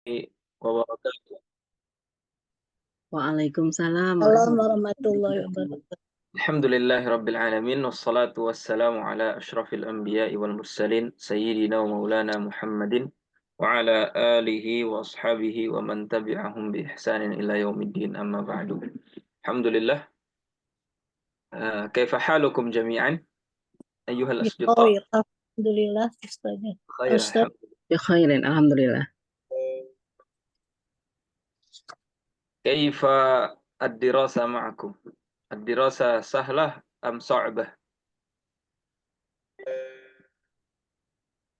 wabarakatuh. Waalaikumsalam Salam warahmatullahi warahmatullahi wabarakatuh. wabarakatuh. Alhamdulillahi rabbil alamin wassalatu wassalamu ala asyrafil anbiya'i wal mursalin sayyidina wa maulana Muhammadin wa ala alihi wa ashabihi wa man tabi'ahum bi ihsanin ila yaumiddin amma ba'du. Alhamdulillah. Kaifa halukum jami'an ayyuhal asdiqa? Alhamdulillah, Ustaznya. Khair Ustaz, Ya khairin, alhamdulillah. Kaifa ad-dirasa ma'akum? Ad-dirasa sahlah am sa'bah?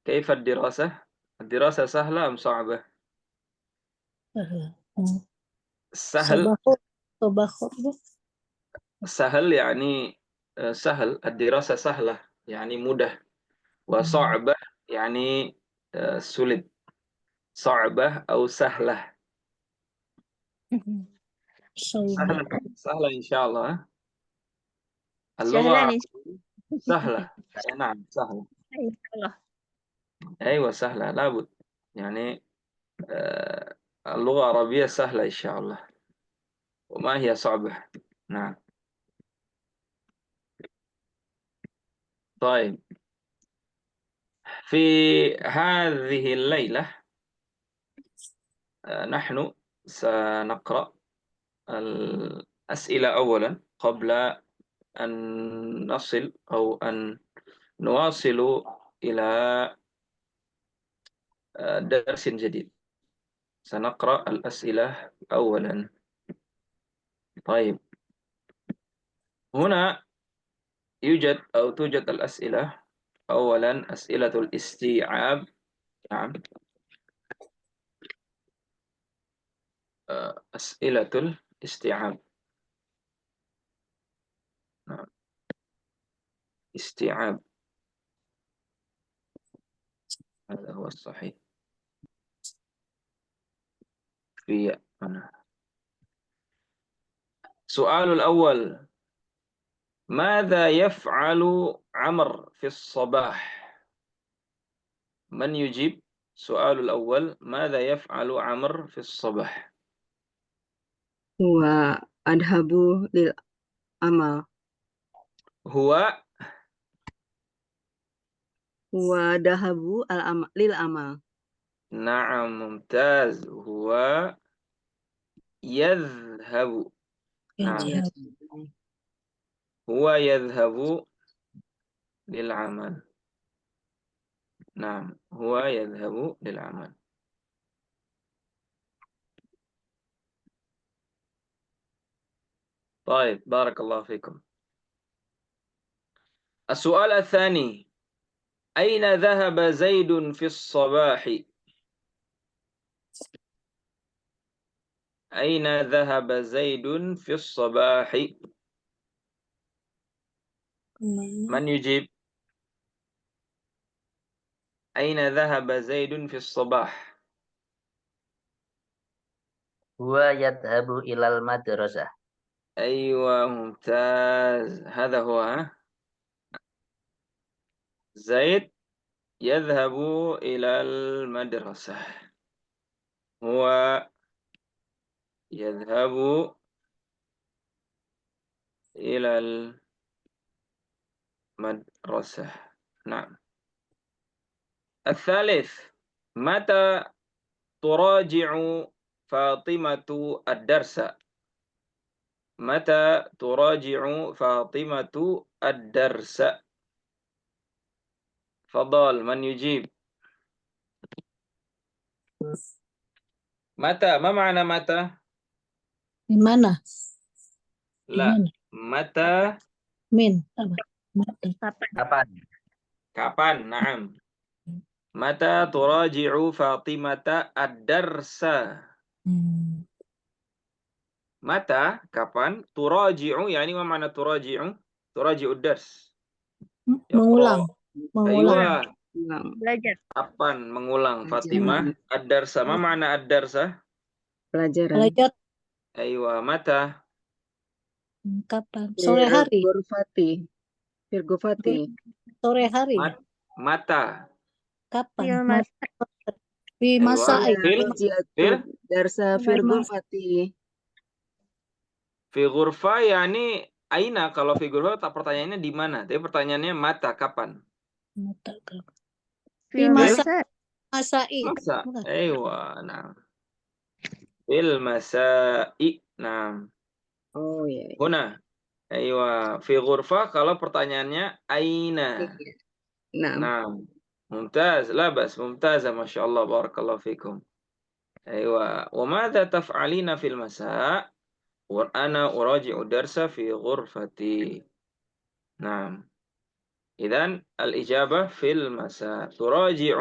Kaifa ad-dirasa? Ad-dirasa sahlah am sa'bah? Sahal Sobahur, sobahur. sahal yani sahal ad-dirasa sahlah yani mudah wa sa'bah yani sulit sa'bah atau sahlah Sobah. sahlah insyaallah سهلا اللغة إن شاء سهلة نعم سهلة الله. أيوة سهلة لابد يعني اللغة العربية سهلة إن شاء الله وما هي صعبة نعم طيب في هذه الليلة نحن سنقرأ الأسئلة أولا قبل أن نصل أو أن نواصل إلى درس جديد سنقرأ الأسئلة أولا طيب هنا توجد الأسئلة أولا أسئلة الاستيعاب نعم أسئلة الاستيعاب نعم استيعاب هذا هو الصحيح في أنا السؤال الأول ماذا يفعل عمر في الصباح من يجيب السؤال الأول ماذا يفعل عمر في الصباح Wa adhabu lil amal. هو Wa dahabu lil amal. نعم ممتاز هو يذهب نعم هو يذهب للعمل نعم هو يذهب للعمل طيب بارك الله فيكم السؤال الثاني أين ذهب زيد في الصباح أين ذهب زيد في الصباح من يجيب أين ذهب زيد في الصباح هو يذهب إلى المدرسة. أيوة ممتاز هذا هو زيد يذهب إلى المدرسة هو يذهب إلى المدرسة نعم الثالث متى تراجع فاطمة الدرس متى تراجع فاطمة الدرس فضل من يجيب متى ما معنى متى Di mana? لا متى Min. Apa? Kapan? kapan نعم متى تراجع فاطمة الدرس متى kapan تراجع يعني ما معنى تراجع تراجع الدرس Mengulang. أيوة belajar kapan mengulang Fatimah ad-darsa ma ma'na ad-darsa Pelajaran. Belajar أيوة متى kapan? Sore hari. Virgofati. Sore hari. mata Kapan? Film Fi Aywa. masai. Fil Ji'atu darsa fil ghurfati. fi ghurfa yani aina. Kalau fi ghurfa pertanyaannya di mana? Tapi pertanyaannya mata, kapan? Fi Fil masai. masa. Masai. Masa. Bukan. Aywa. Nah. Fil masai. Nah. Oh ya. Huna. Aywa. Fi ghurfa kalau pertanyaannya aina. Nah, Nah. Mumtaz. Labas. Mumtaz. Masya Allah. Barakallahu fikum. Aywa. Wa madha taf'alina fil masa? Wa ana uraji'u darsa fi ghurfati. Nah. إذن الإجابة في المساء تراجع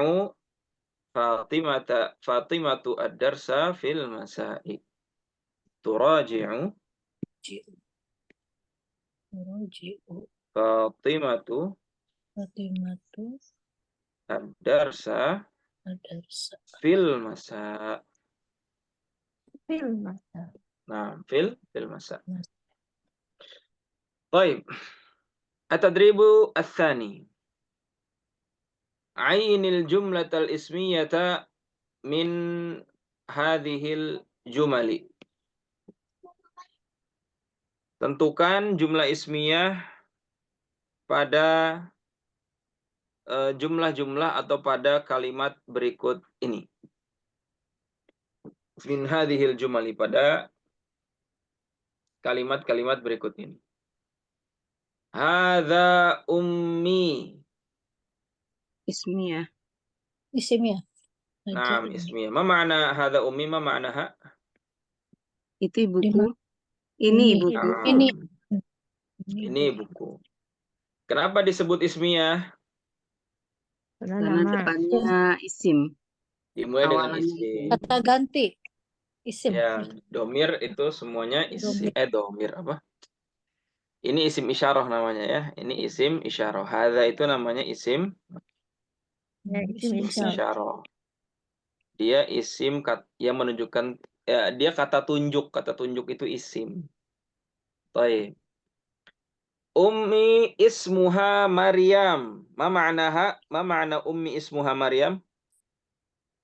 فاطمة الدرس في المساء تراجع فاطمة الدرس في المساء. Fil masa. نعم في المساء. طيب التدريب الثاني عين الجملة الاسمية من هذه الجمل. Tentukan jumlah ismiyah pada jumlah-jumlah atau pada kalimat berikut ini. Min hadhil jumali, pada kalimat-kalimat berikut ini. Hadza ummi. ismiyah. Isimnya. Naam, ismiyah. Ma ma'na hadza ummi? Ma ma'naha? Itu ibuku. Ini. Ini ibuku. Naam. Ini. Ini buku. Kenapa disebut ismiyah? Karena depannya isim. Dimulai dengan Awalannya isim. Kata ganti. Isim. Ya, domir itu semuanya isim. Domir apa? Ini isim isyarah namanya ya. Ini isim isyarah. Hadza itu namanya isim Ya, isim isyarah. isyarah. Dia isim yang menunjukkan ya, dia kata tunjuk. Kata tunjuk itu isim. Baik. Ummi ismuha Maryam. Ma ma'naha? Ma ma'na ummi ismuha Maryam?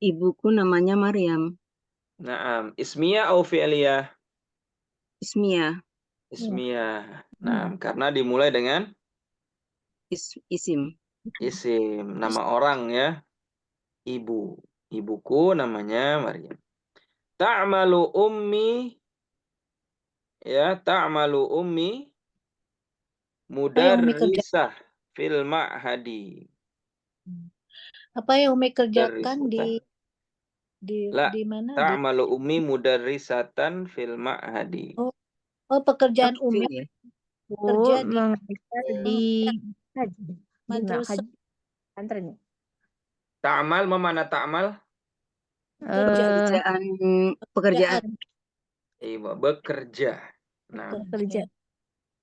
Ibuku namanya Maryam. Naam. Ismiyah atau fi'liyah? Ismiyah. Ismiyah. Nah, karena dimulai dengan Isim. isim. Nama orang ya. Ibu. Ibuku namanya Maryam. Ta'malu ummi. Ya, ta'malu ummi. yang Umi kerja? Mudarrisah fil ma'hadi. Apa yang Umi kerjakan Mudarrisatan. La, di mana? ta'malu ummi mudarrisatan fil ma'hadi. Oh, pekerjaan Oke, Umi ya. kerja di mengajar di haji. Di madrasah. haji. Pesantren. Ta'mal, mana ta'mal? Pekerjaan. Ibu bekerja. Nah, Kerja.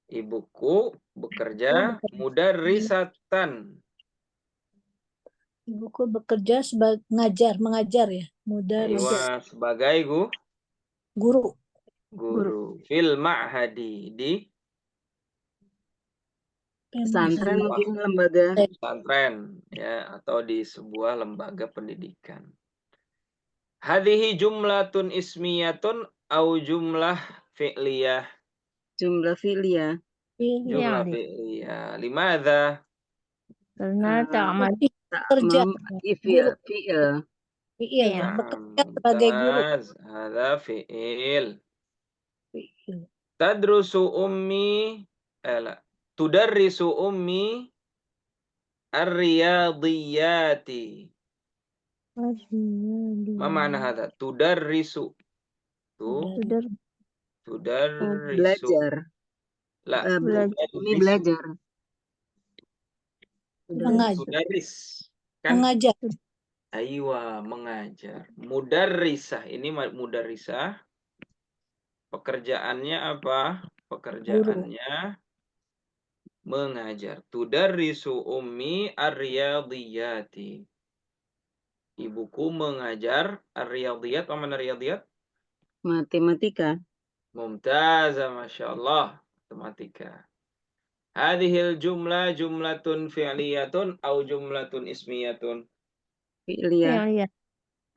ibuku bekerja mudarrisatan. Ibuku bekerja sebagai mengajar ya, Aywa, sebagai guru. Fil ma'hadi, di Pesantren sebuah mungkin lembaga. pesantren ya, atau di sebuah lembaga pendidikan. Hadhihi jumlatun ismiyatun au jumlah fi'liyah? Jumlah fi'liyah. Jumlah fi'liyah. Limadha? Karena ta'mal Kerja. Fi'il. Fi'il. Bekerja sebagai guru. Hadha fi'il. Fi'il. Tadrusu ummi tudarrisu ummi ar-riyadiyati. Ma ma'na hadha? Tudarrisu. Tudarrisu. Belajar. La, Ini belajar. Tudarris. Kan? Mengajar. Aywa, mengajar. Mudarrisah. Ini mudarrisah. Pekerjaannya apa? Pekerjaannya mengajar. Tudarrisu ummi ar-riyadiyati. Ibuku mengajar ar-riyadiyat. Apa mana riyadiyat? Matematika. Mumtaz, Masya Allah. Matematika. Hadhil jumlah jumlatun fi'liyatun au jumlatun ismiyatun? Fi'liyah.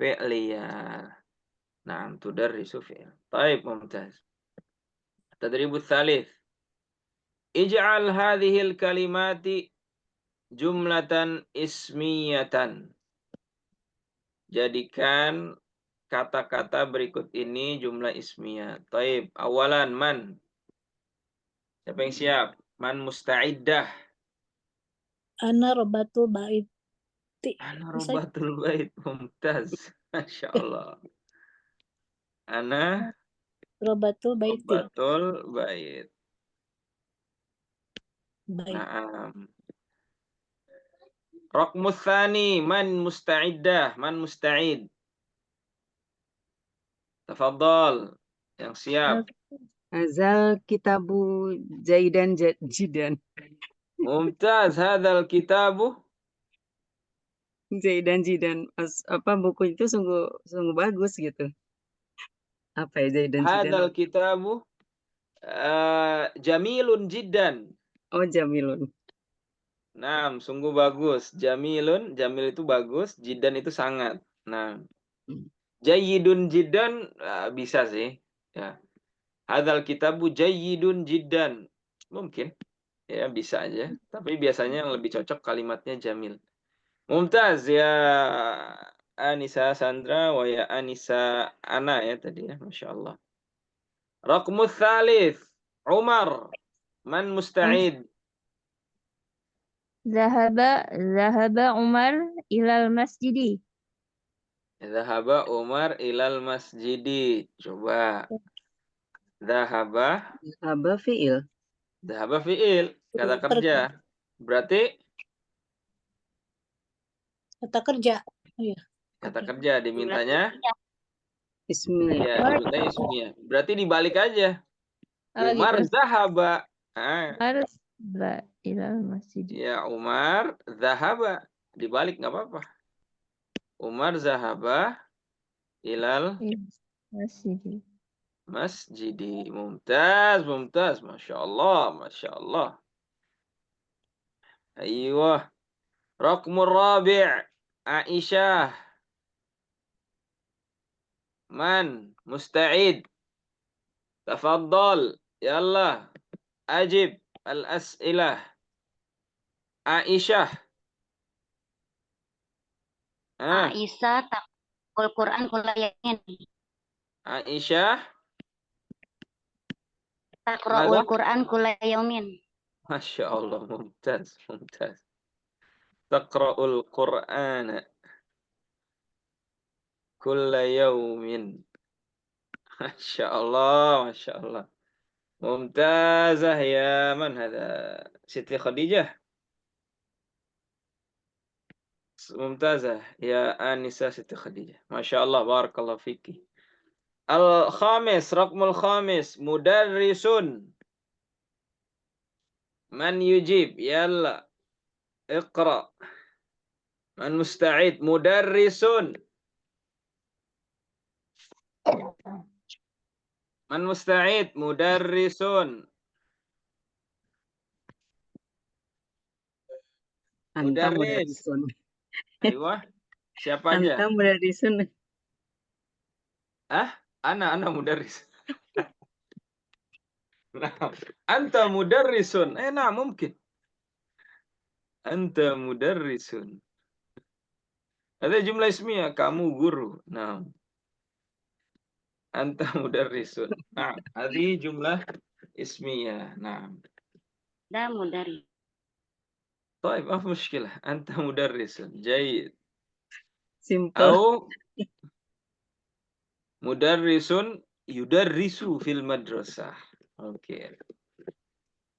fi'liyah. Naam, tudarrisu fi'l. Taib, mumtaz. Tadribu tsalits. Ij'al hadhil kalimati jumlatan ismiyatan. Jadikan kata-kata berikut ini jumlah ismiyah. Taib. Awalan man. Siapa yang siap? Man musta'iddah. Ana robatul baiti. Ana Bisa robatul bait. Mumtaz. Masya Allah. Ana robatul baiti. robatul bait. Bait. Naam. Raqmus tsani. Man musta'iddah. Man musta'id. Tafadhal. Yang siap. Azal kitabu Zaidan Jidan. Mumtaz. Hadzal kitabu. Zaidan Jidan. Apa buku itu sungguh bagus gitu. Apa ya Zaidan Jidan? Hadzal kitabu jamilun jiddan. Oh, Jamilun. Nah, sungguh bagus. Jamilun, jamil itu bagus, jiddan itu sangat. Nah, jayyidun jiddan bisa sih. Ya. Hadzal kitabu jayyidun jiddan. Mungkin. Ya, bisa aja. Tapi biasanya yang lebih cocok kalimatnya jamil. Mumtaz ya Anissa Sandra wa ya Anissa Ana ya tadi ya. Masya Allah. Raqmus tsalits. Umar. Man musta'id? Zahaba Umar ilal masjidi. Zahaba Umar ilal masjidi. Coba. Zahaba. Zahaba fi'il. Zahaba fi'il. Kata kerja. Berarti Kata kerja. Oh, iya. kata kerja dimintanya. Ismiyah. Ya, dimintanya ismiyah. Berarti dibalik aja. Oh, Umar gitu. zahaba. Ah, Umar zahaba ilal masjidi. ya Umar zahaba. Dibalik nggak apa-apa. Umar zahaba ilal Masjidi. masjidi. Mumtaz, mumtaz. Masya Allah, Masya Allah. Aywa. Raqmur rabi' Aisyah. Man musta'id. Tafadhal. Yalla. Ajib al-as'ilah. Aisyah. Aisyah taqra'ul Quran kulla yawmin. Aisyah. Taqra'ul Mada? Quran kulla yawmin. Masya Allah. Mumtaz. Mumtaz. Taqra'ul Qur'ana kulla yawmin. Masya Allah. Masya Allah. Mumtazah ya man hada? Siti Khadijah. Mumtazah ya Anissa Siti Khadijah. Masya Allah. Barakallah fiki. Al-khamis. Raqmul khamis. Mudarrisun. Man yujib. Yalla. Iqra. Man musta'id. Mudarrisun. Man musta'id. Mudarrisun. Anta Mudarris. mudarrisun. Aywa. Siapa aja? Anta mudarrisun. Ana mudarris. Nah, anta mudarrisun. Nah, mungkin. Anta mudarrisun. Ada jumlah ismiyah. Kamu guru. Nah. Anta mudarrisun. Nah, ada jumlah ismiyah. Nah. Da mudari. طيب ما في مشكلة. أنت مدرس جيد. Simple. أو مدرس يدرس في المدرسة. Oke.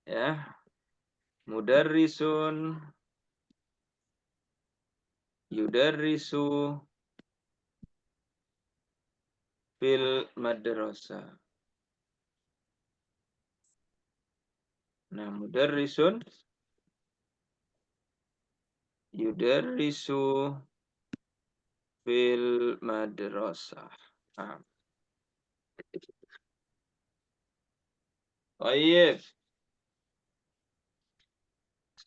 Ya. Mudarrisun yudarrisu fil madrasah. Nah, mudarrisun yudarrisu fil madrasah. Nah. Baik.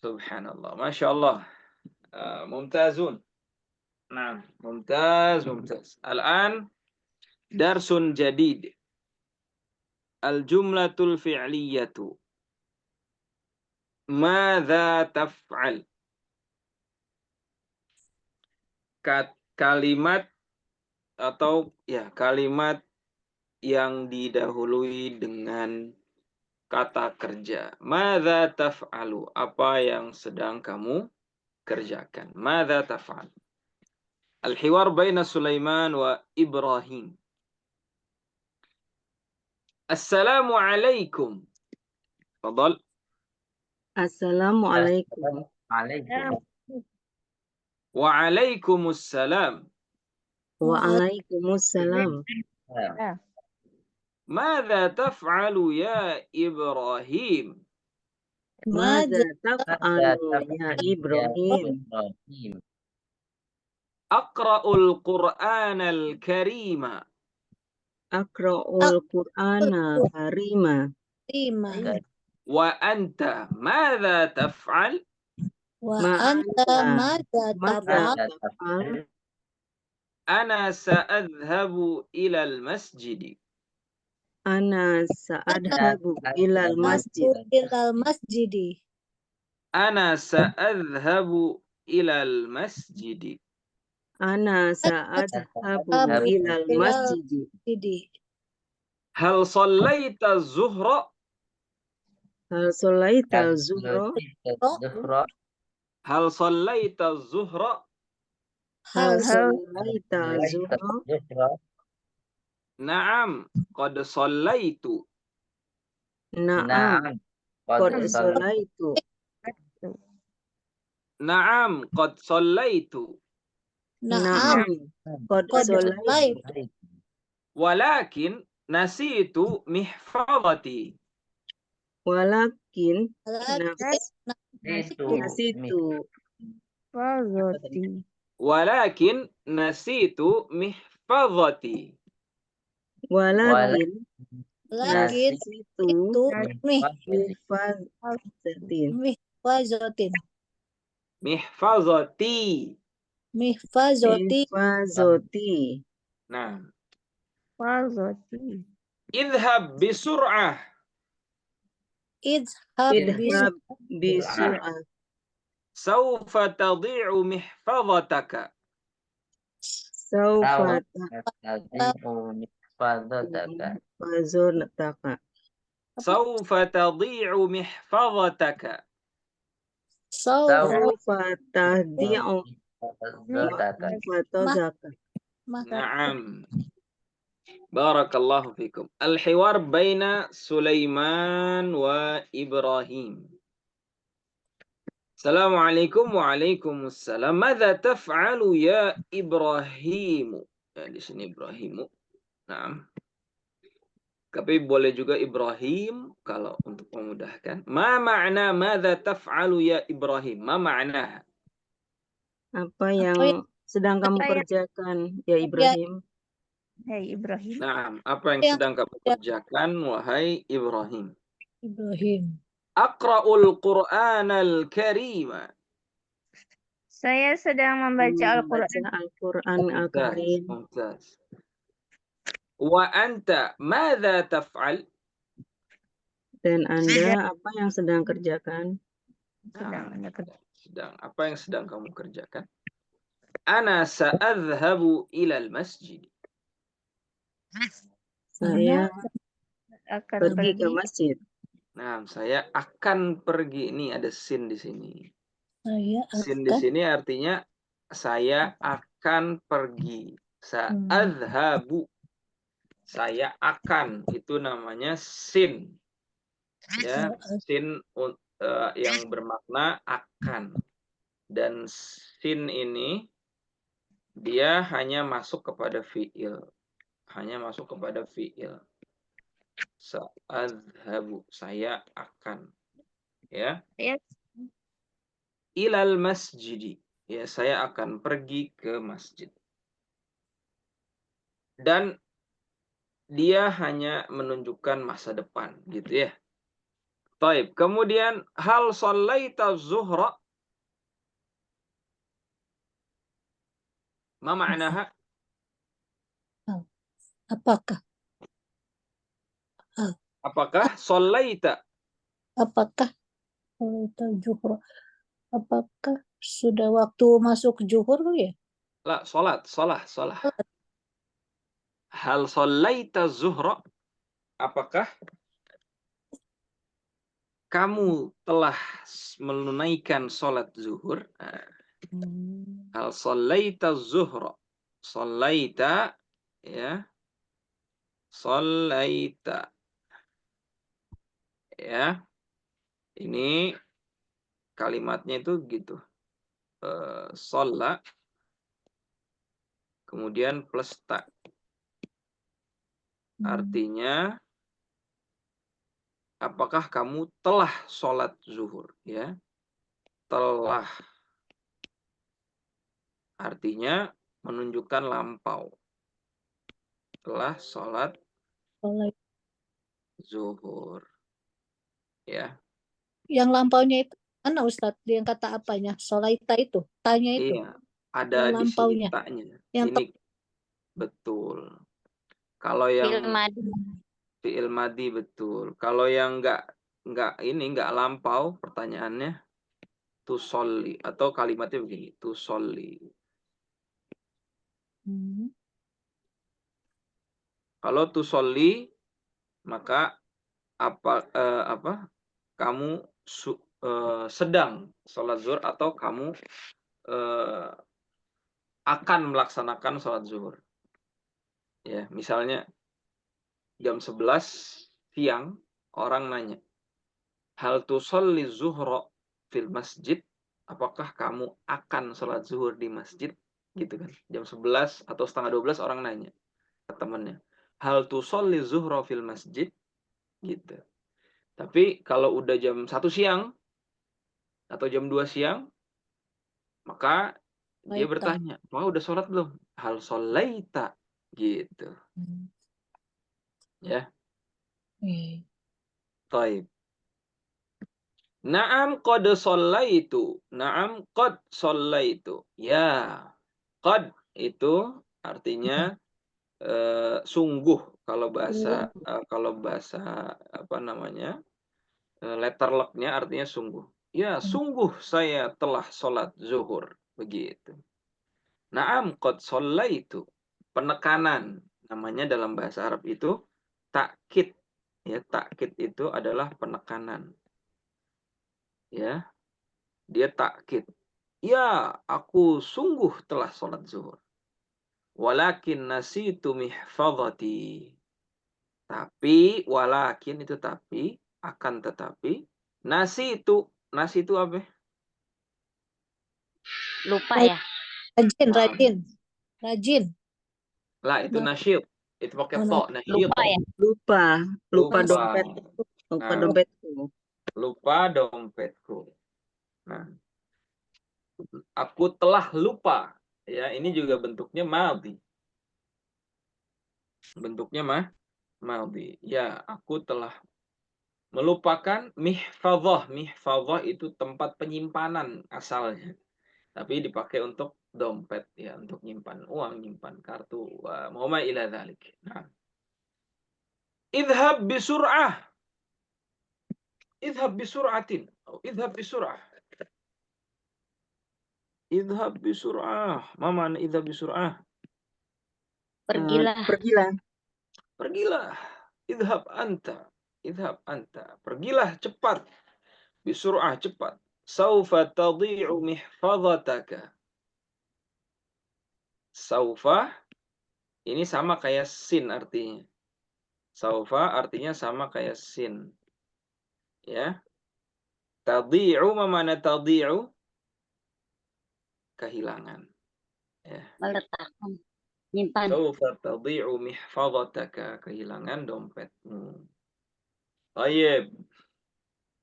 Subhanallah. Masya Allah. Mumtazun. Nah, mumtaz, mumtaz. Al-an darsun jadid. Al-jumlatul fi'liyatu. Madza taf'al? Kalimat atau ya kalimat yang didahului dengan kata kerja. Madza taf'alu? Apa yang sedang kamu kerjakan? Madza taf'al? Al-hiwar baina Sulaiman wa Ibrahim. Assalamu alaikum. Fadal. Assalamualaikum. Alaikum. Waalaikumsalam. Waalaikumsalam. Ya. Madza taf'alu ya Ibrahim? Madza taf'alu ya Ya Ibrahim? Ibrahim. Aqra'ul Qur'anal Karima. Aqra'ul Qur'ana karima. Lima. Wa anta madza taf'al? Wa Ma anta anta madza madza taf'al? taf'al? Ana sa'adhhabu ilal masjid. Ana sa'adhabu ilal masjid. Ilal masjidi. Ana sa'adhhabu ilal masjid. Ana sa'adhabu Adhabu ilal ilal masjid. masjidi. Hal sallaita zuhra? Hal sholaita zuhra? Zuhra. Hal sallaita zuhra? Hal Hal sholaita zuhra? Zuhra. Na'am, qad sallaitu. Na'am. Na'am. Qad Qad sallaitu. sholaitu. Na'am, qad sallaitu. Na'am. Qad Qad sholaitu. sholaitu. Walakin nasitu mihfazati. Walakin Itu. nasitu. Fazoti. Walakin nasitu mihfazati. Walakin Lakin nasitu itu mihfazatin. mihfazotin. Mihfazati. Mihfazoti. Mihfazoti. Nah, Fazoti. idhab bisur'ah. Idhab Idhab bisur'ah. Sawfa tadi'u mihfazataka. Sawfa Tadi'u mihfazataka. tahfazunataka. Sawfa tadi'u mihfazataka. Sawfa tahdi'u Mihfazataka. mihfazataka. Naam. Barakallahu fikum. Al-hiwar baina Sulaiman wa Ibrahim. Assalamualaikum waalaikumsalam. Madza taf'alu ya Ibrahim? Ya, di sini Ibrahimu. Naam. Tapi boleh juga Ibrahim kalau untuk memudahkan. Ma ma'na madza taf'alu ya Ibrahim? Ma ma'na? Apa yang sedang kamu kerjakan ya Ibrahim? Hai Ibrahim. Naam, apa yang sedang kamu kerjakan wahai Ibrahim? Ibrahim. Aqra'ul Qur'anal Karima. Saya sedang membaca Al-Quran. Al-Quran Al-Karim. Mumtaz. Wa anta madza taf'al? Dan Anda apa yang sedang kerjakan? Apa yang sedang kamu kerjakan? Ana sa'adhhabu ilal masjid. Saya Akan pergi ke masjid. Nah, saya akan pergi. Ini ada sin di sini. Saya Sin di akan sini artinya saya akan pergi. Sa'adhhabu. Saya akan. Itu namanya sin. Ya, sin yang bermakna akan. Dan sin ini dia hanya masuk kepada fi'il. Hanya masuk kepada fi'il. Sa'adhabu. Saya akan. Ya. Ya. Ilal masjidi. Ya, saya akan pergi ke masjid. Dan dia hanya menunjukkan masa depan. Gitu ya. Taib. Kemudian, hal sallaita zuhra? Ma ma'naha? Apakah? Apakah sholaita? Apakah sholaita zuhur? Apakah sudah waktu masuk zuhur ya? La, salah. Hal sholaita zuhra? Apakah kamu telah menunaikan sholat zuhur? Hal sholaita zuhra? Sholaita, ya. Sholaita. Ya. Ini kalimatnya itu gitu. Sholat. Kemudian plus ta. Artinya, apakah kamu telah sholat zuhur? Ya, telah. Artinya menunjukkan lampau. Telah sholat Sholat. zuhur. Ya. Yang lampaunya itu mana Ustadz? Yang kata apanya? Sholaita itu, tanya itu. Iya, ada Yang di sini lampaunya. taknya. Yang Ini betul. Kalau yang Filmadi. fi'il madi betul. Kalau yang enggak lampau, pertanyaannya tusolli atau kalimatnya begini, tusolli. Kalau tusolli maka apa? Kamu sedang sholat zuhur atau kamu akan melaksanakan sholat zuhur. Ya, misalnya jam 11 siang orang nanya, hal tusolli zuhra fil masjid? Apakah kamu akan sholat zuhur di masjid? Gitu kan. Jam 11 atau setengah 12 orang nanya ke temannya, hal tusolli zuhra fil masjid? Gitu. Tapi kalau udah jam 1 siang atau jam 2 siang, maka dia bertanya, "Mau udah sholat belum?" Hal sholaita. Gitu. Ya. Taib. Naam qad shallaitu. Naam qad shallaitu. Ya. Qad itu artinya sungguh kalau bahasa apa namanya? Letter lock-nya artinya sungguh. Ya, sungguh saya telah sholat zuhur. Begitu. Naam qad shallaitu. Penekanan namanya dalam bahasa Arab itu takkid. Ya, takkid itu adalah penekanan. Ya, dia takkid. Ya, aku sungguh telah sholat zuhur. Walakin nasitu mihfadhati. Tapi, walakin itu tapi, akan tetapi, nasi itu apa? Lupa ya. Rajin. Lah, itu nasyid. Itu pakai to, nasyid. Lupa ya. Lupa dompetku. Lupa Nah, dompetku. lupa dompetku. Nah, aku telah lupa. Ya, ini juga bentuknya madhi. Bentuknya madhi. Ya, aku telah melupakan mihfadhah. Mihfadhah itu tempat penyimpanan asalnya. Tapi dipakai untuk dompet ya, untuk nyimpan uang, nyimpan kartu, wa ma ila dzalik. Nah. Idhab bisur'ah. Idhab bisur'atin. Idhab bisur'ah. Idhab bisur'ah. Ma ma'na idhab bisur'ah? Pergilah. Pergilah. Idhab anta. Idhab anta. Pergilah cepat. Bisur'ah cepat. Saufa tadhi'u mihfadhataka. Saufa ini sama kayak sin artinya. Saufa artinya sama kayak sin. Ya. Tadhi'u ma mana tadhi'u? Kehilangan. Ya. Meletakkan. Nyimpan. Saufa tadhi'u mihfadhataka. Kehilangan dompetmu. Tayyib.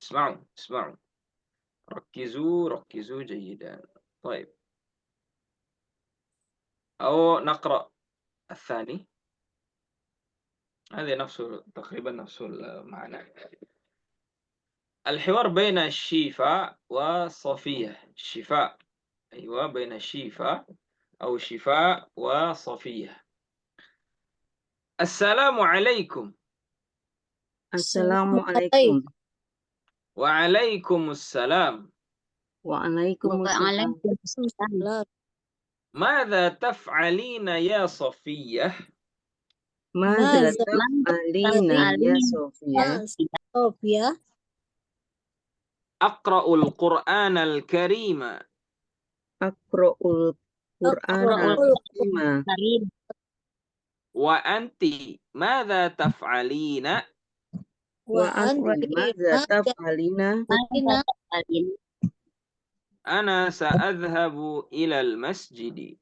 اسمعوا. ركزوا جيدا. طيب. أو نقرأ الثاني. هذه تقريبا نفس المعنى. الحوار بين الشيفاء وصفية. الشفاء. أيوة بين الشيفاء أو شفاء وصفية. السلام عليكم. Assalamualaikum. وعليكم السلام. Waalaikumsalam. Waalaikumsalam. ماذا تفعلين يا صفية؟ Mada Maza taf'alina ya Sofia? Sofia. أقرأ القرآن الكريم. Aqra'ul Qur'ana Aqra'ul bima. Karim. وأنت ماذا تفعلين؟ Wa anti madza taf'alina? Ina Karim. أنا سأذهب إلى المسجد.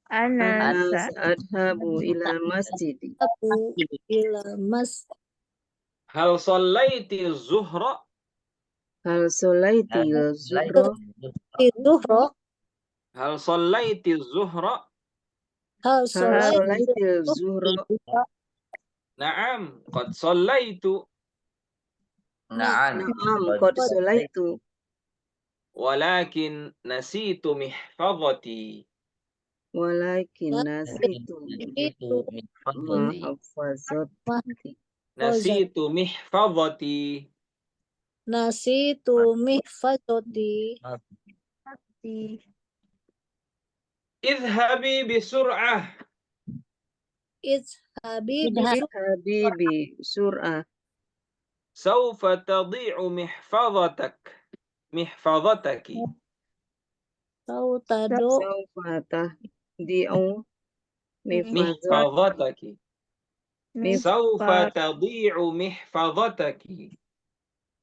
Ana Ana sa sa'adhabu ila masjid. Abu ila Mas هل صليت الظهر؟ Hal solaiti Lain zuhra? Zuhro. هل صليت الظهر؟ Hal Hal solai solaiti zuhra? نعم قد صليت. Na'am. Na'am, qad solaitu. ولكن نسيت محفظتي. Walakin nasitu Itu min fadlati. mahfazati. نسيت محفظتي. nasitu mihfazoti. di اذهبي بسرعة. Izhabi Idhab. Habibi surah. سوف تضيع محفظتك. sautado Saufa tahdi'u mifazat. محفظتك. سوف Mifat- تضيع محفظتك.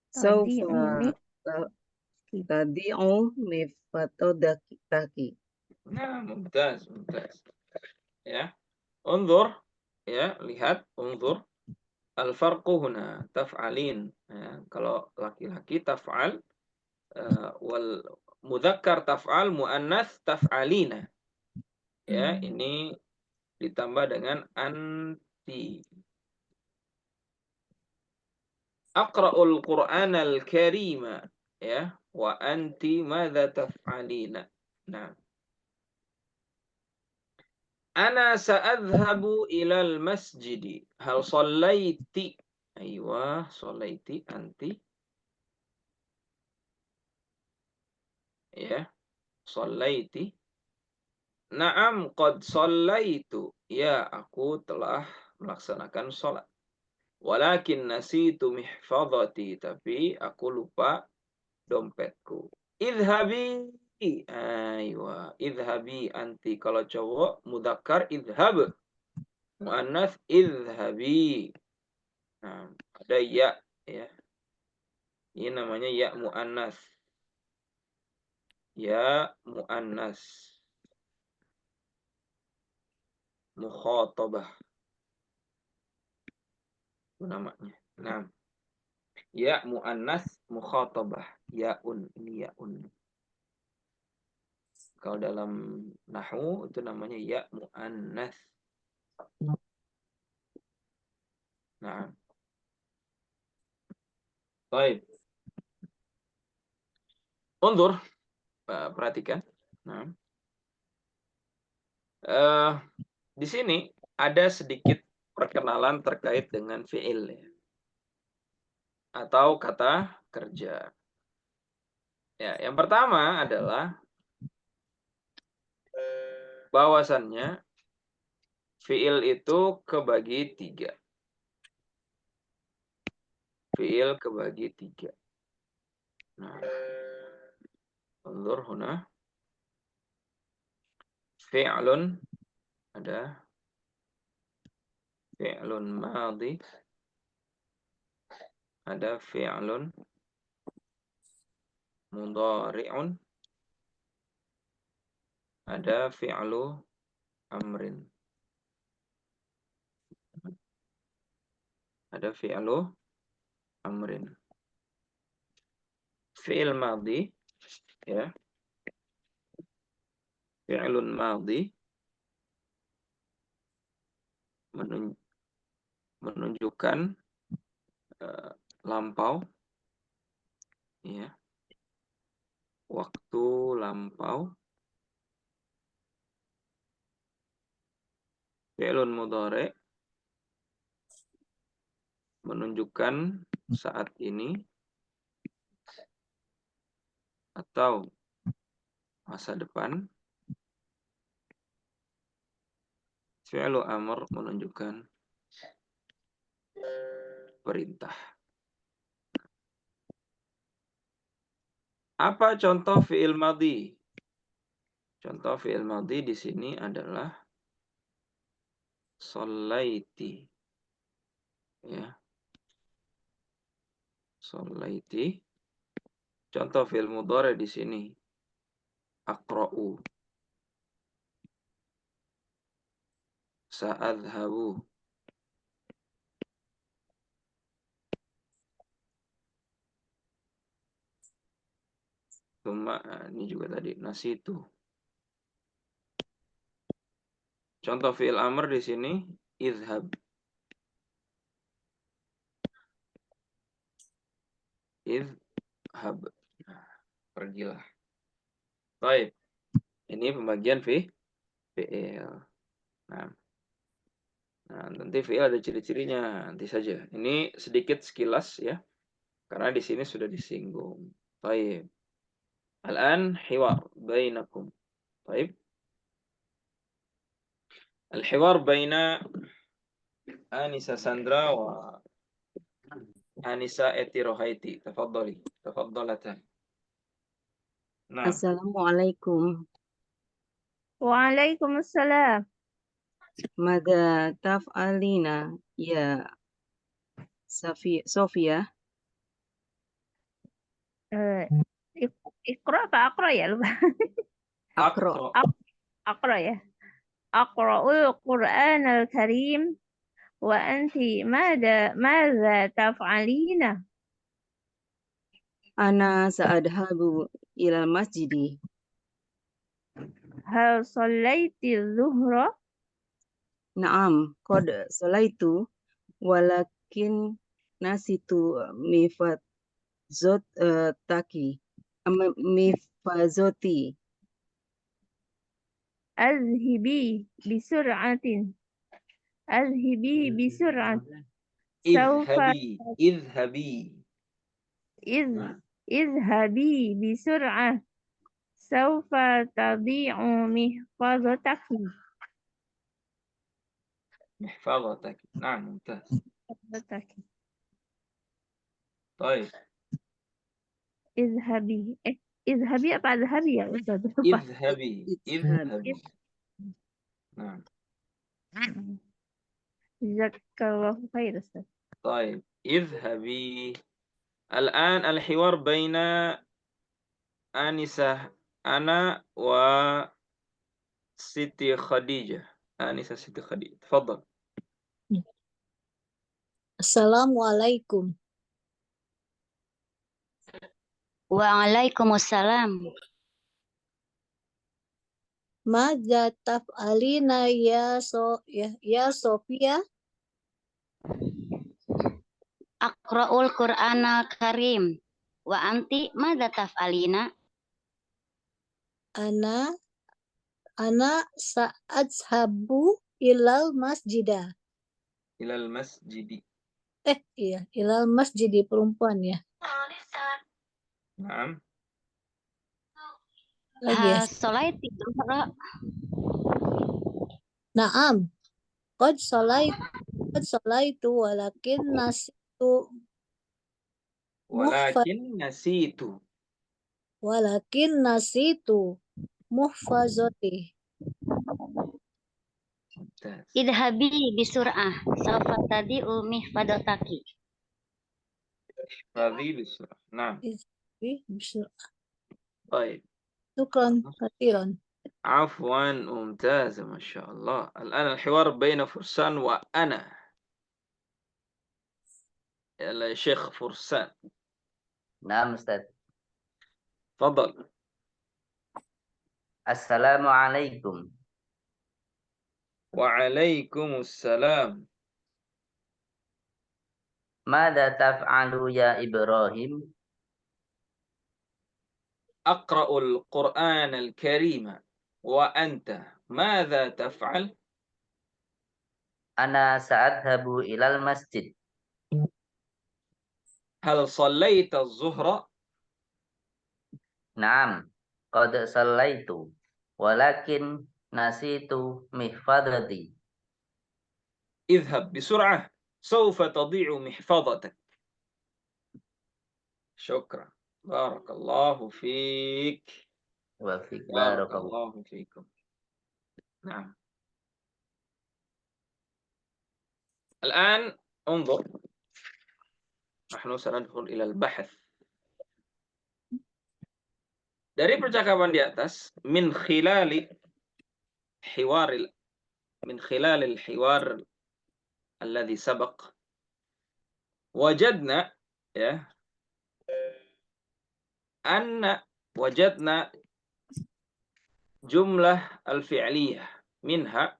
Saufa tahdi'u mifatodaki. Nah, mumtaz, mumtaz. Ya, unzur, ya, lihat, unzur. Al-farqu huna, taf'alin. Ya, kalau laki-laki taf'al, wal mudzakkar taf'al, muannas taf'alina. Ya, ini ditambah dengan anti. Aqra'ul Qur'anal Karima, ya, wa anti madza taf'alina. Nah. Ana sa'adhabu ilal masjidi. Hal sallaiti? Aywa, sallaiti anti. Ya, sallaiti. Naam, qad sallaitu. Ya, aku telah melaksanakan sholat. Walakin nasitu mihfadhati. Tapi aku lupa dompetku. Idhabi. Aywa, idhabi anti. Kalau cowok, mudzakkar idhab. Mu'annas idhabi. Nah, ada ya, ya. Ini namanya ya mu'annas. Ya mu'annas. Mukhatabah. Itu namanya. Nah, ya mu'annas mukhatabah. Ya'un, ini ya'un. Kalau dalam nahwu itu namanya ya mu'annas. Nah. Baik. Undur, perhatikan. Nah. Di sini ada sedikit perkenalan terkait dengan fi'il ya. Atau kata kerja. Ya, yang pertama adalah bahwasannya fi'il itu kebagi 3. Fi'il kebagi 3. Nah, unzur huna. Fi'lun ada fi'lun madhi, ada fi'lun mudhari'un, ada fi'lu amrin. Ada fi'lu amrin. Fi'il madhi ya. Fi'lun madhi menunjukkan lampau ya. Waktu lampau. Fi'lun mudhari menunjukkan saat ini atau masa depan. Fi'lu amr menunjukkan perintah. Apa contoh fi'il madhi? Contoh fi'il madhi di sini adalah sholaiti. Ya. Sholaiti. Contoh fi'il mudhari di sini aqra'u. Sa'adhabu. Ini juga tadi nasitu. Contoh fi'il amr di sini idhab. Idhab. Nah, pergilah. Baik. Ini pembagian fi'il. Nah, nanti fi'il ada ciri-cirinya nanti saja. Ini sedikit sekilas ya. Karena di sini sudah disinggung. Baik. Al-an hiwar bainakum. Baik. Al-hiwar baina Anisa Sandra wa Anisa Eti Rohaiti. Tafadhali. Tafadhalatan. Nah, Assalamualaikum. Waalaikumsalam. Mada taf'alina ya Sofia? Iqra apa akra ya? Lupa. Akro. Akra ya. Aqra'ul Qur'an al-Karim wa anti madza taf'alina? Ana sa'adhabu ila masjidi. Hal sallaiti zuhra? Naam, qad salaitu walakin nasitu mifazoti. Azhibi bisur'atin. Azhibi bisur'atin. Izhabi bisur'ah. Sawfa tadi'u mihfazataki. محفظتك. نعم ممتاز. Mihfazataki. طيب. Izhabi. Izhabi apa azhabi ya? Ustaz? اذهبي. نعم. Jazakallahu khair, Ustaz. طيب. اذهبي. الآن الحوار بين آنسة أنا وسيتي خديجة. آنسة سيتي خديجة. تفضل. Assalamualaikum. Waalaikumsalam. Madza taf'alina ya Sofia? Aqra'ul Qur'anal Karim. Wa anti madza taf'alina? Ana sa'adhabu ilal masjidah. Ilal masjidi. Iya, ilal masjidi perempuan ya. Naam. Lagi ya. Sholaiti zuhra. Naam. Qad salaitu walakin nasitu muhfazati. Idhabi bisur'ah. Sawfa tadi'u mihfazataki. هذه بسرعة. نعم. طيب. شكرا كثيرا. عفوا. ممتازة ما شاء الله. الآن الحوار بين فرسان وأنا. يا شيخ فرسان. نعم أستاذ. تفضل. Assalamualaikum. وعليكم السلام. ماذا تفعل يا إبراهيم؟ أقرأ القرآن الكريم. وأنت ماذا تفعل؟ Ana sa'adhabu ilal masjid. Hal sallaita az-zuhra? Naam, qad sallaitu. Walakin nasitu mihfadati. اذهب بسرعة سوف تضيع محفظتك. شكرا. بارك الله فيك. Wa fik بارك barakallah. الله فيكم. نعم. الآن انظر، نحن سندخل إلى البحث. Dari percakapan di atas, من خلال الحوار الذي سبق وجدنا وجدنا جملة الفعلية منها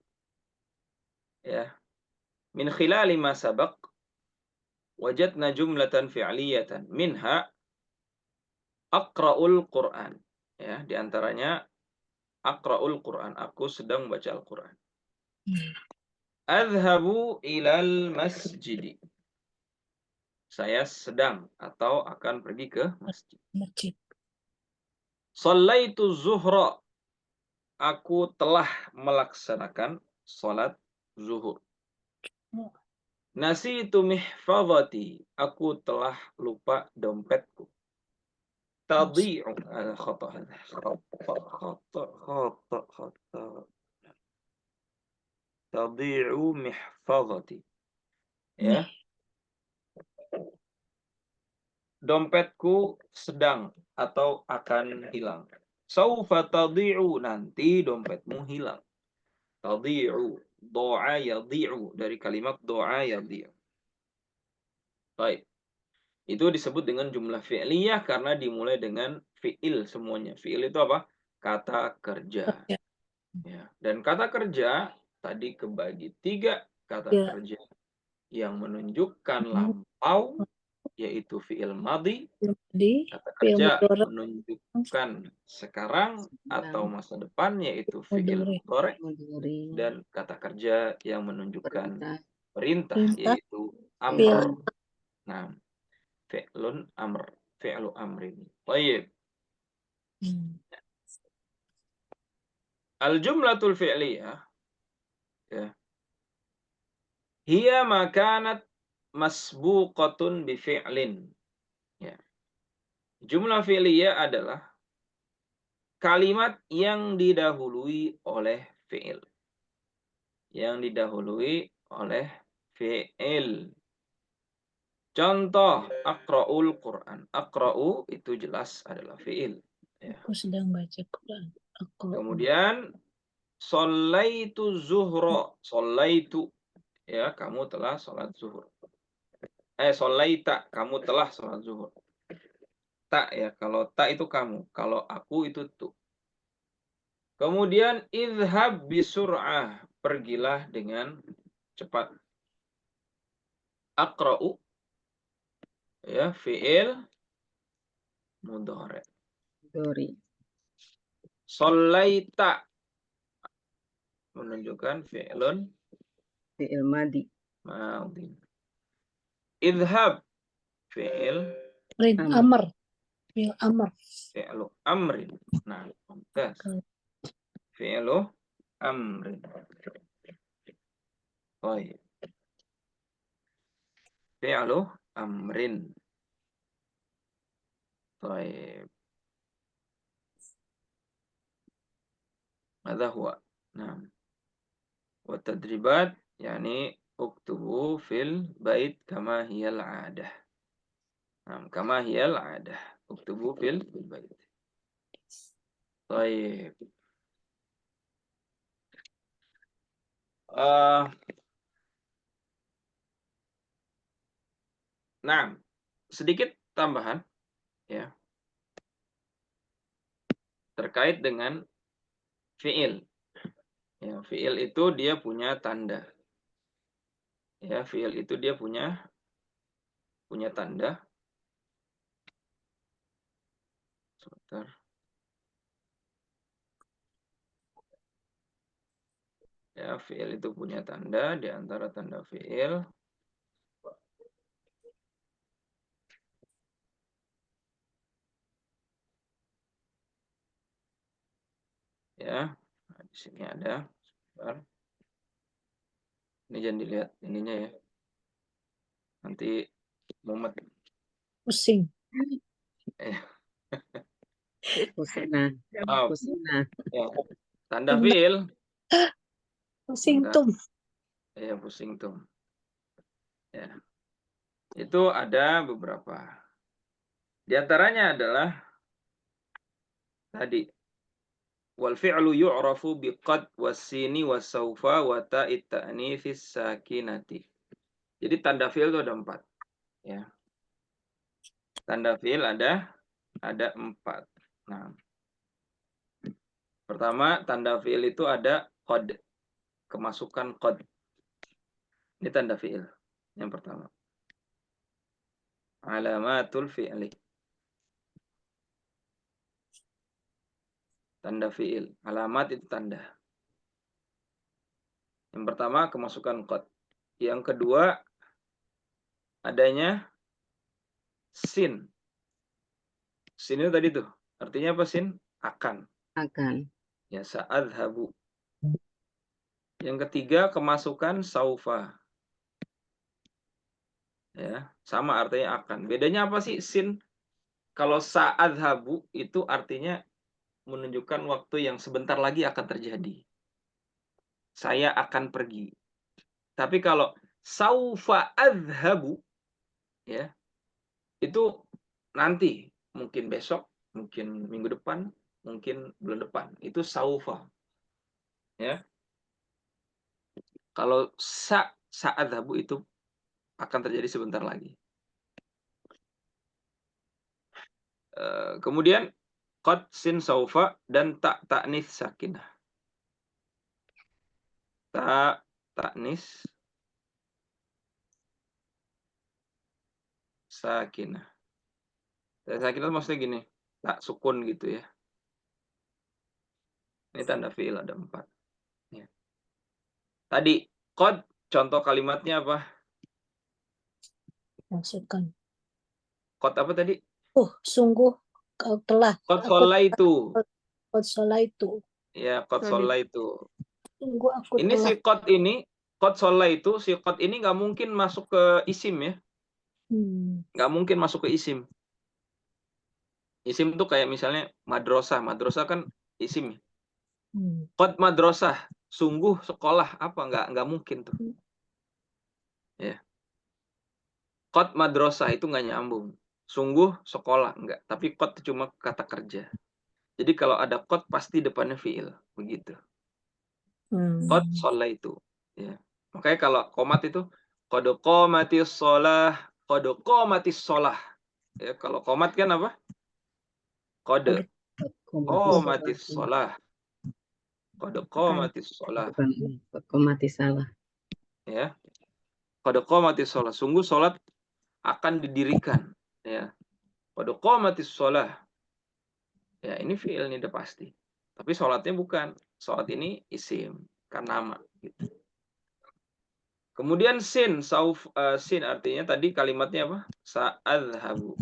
من خلال ما سبق وجدنا جملة فعلية منها أقرأ القرآن. Di antaranya أقرأ القرآن, aku sedang membaca Al-Quran. أذهب إلى المسجد, saya sedang atau akan pergi ke masjid. Shallaitu zuhra, aku telah melaksanakan salat zuhur. Nasitu mihfazati, aku telah lupa dompetku. Tadi'u, khata. Tadi'u mihfazati. Ya. Dompetku sedang atau akan hilang. Saufa tadi'u, nanti dompetmu hilang. Tadi'u, do'a yadi'u, dari kalimat do'a yadi'u. Baik. Itu disebut dengan jumlah fi'liyah karena dimulai dengan fi'il semuanya. Fi'il itu apa? Kata kerja. Ya. Dan kata kerja tadi kebagi 3 kata kerja yang menunjukkan lampau, yaitu fi'il madhi. Kata kerja menunjukkan sekarang atau masa depan, yaitu fi'il mudhari. Dan kata kerja yang menunjukkan perintah, yaitu amr. Nah, fi'lun amr, fi'lu amrin. Baik. Al-jumlatul fi'liyah hiya ma kanat masbuqatun bi fi'lin. Ya. Jumlah fi'liyah adalah kalimat yang didahului oleh fi'il. Yang didahului oleh fi'il. Contoh, aqra'ul Quran. Aqra'u itu jelas adalah fi'il. Ya. Aku sedang baca Quran. Kemudian, shallaitu zuhra. Shallaitu, ya, kamu telah sholat zuhur. Shallaita, kamu telah sholat zuhur. Tak, ya, kalau tak itu kamu. Kalau aku itu tu. Kemudian, idhab bisur'ah. Pergilah dengan cepat. Aqra'u, ya, fi'il mudhari. Shallaita menunjukkan fi'lun fi'il madhi. madhi. Idhab fi'il amr. Fi'il amr. Fi'lu amrin. Nah, mumtaz. Fi'lu amrin. Baik. Fi'lu amrin. Baik. Mada huwa? Nah. Wa tadribat, yani uktubu fil bait kama hiyal adah. Nah, kama hiyal adah. Uktubu fil bait. Baik. Nah, sedikit tambahan ya terkait dengan fi'il. Ya, fi'il itu dia punya tanda. Ya, fi'il itu dia punya tanda. Sebentar. Ya, fi'il itu punya tanda, di antara tanda fi'il ya. Nah, di sini ada. Bentar. Ini jangan dilihat ininya ya. Nanti mumet. Pusing. Pusina. Oh, Pusina. ya. Tanda fi'il. Pusing Bentar. tuh. Ya, pusing tuh. Ya. Itu ada beberapa. Di antaranya adalah tadi wal fi'lu yu'rafu biqad was-sini was-saufa wa ta'it ta'nitsis sakinati. Jadi tanda fi'il itu ada 4 ya. Tanda fi'il ada 4. Nah, pertama tanda fi'il itu ada qad, kemasukan qad. Ini tanda fi'il yang pertama. Alamatul fi'li. Tanda fi'il. Alamat itu tanda. Yang pertama kemasukan qad. Yang kedua adanya sin. Sin itu tadi tuh. Artinya apa sin? Akan. Akan. Ya, sa'adhabu. Yang ketiga kemasukan saufa. Ya, sama artinya akan. Bedanya apa sih sin? Kalau sa'adhabu itu artinya menunjukkan waktu yang sebentar lagi akan terjadi. Saya akan pergi. Tapi kalau saufa adhabu, ya, itu nanti, mungkin besok, mungkin minggu depan, mungkin bulan depan. Itu saufa. Ya. Kalau sa'adhabu itu akan terjadi sebentar lagi. Kemudian qad, sin, saufa, dan ta'nis sakinah. Ta'nis sakinah. Sakinah maksudnya gini, tak sukun gitu ya. Ini tanda fi'il ada 4. Ya. Tadi qad, contoh kalimatnya apa? Masukkan. Qad apa tadi? Sungguh kau telah. Qad Aku sholaitu. qad sholaitu. Ya, qad sholaitu. Sungguh aku Ini telah. si qad ini, qad sholaitu, si qad ini nggak mungkin masuk ke isim ya. Nggak mungkin masuk ke isim. Isim tuh kayak misalnya madrasah. Madrasah kan isim. Qad madrasah, sungguh sekolah, apa nggak mungkin tuh. Ya. Qad madrasah itu nggak nyambung. Sungguh sekolah enggak, tapi qad itu cuma kata kerja. Jadi kalau ada qad pasti depannya fiil, begitu. Qad sholaitu. Ya. Makanya kalau qomat itu qad qomatis shalah, qad qomatis shalah. Ya, kalau qomat kan apa? Qad qomatis shalah. Qad qomatis shalah. Qomatis salah. Ya. Qad qomatis shalah. Sungguh salat akan didirikan. Ya. Qad qomatis shalah. Ya, ini fiil ini udah pasti. Tapi sholatnya bukan. Sholat ini isim, kan nama. Gitu. Kemudian sin, sin artinya tadi kalimatnya apa? Sa'adhabu.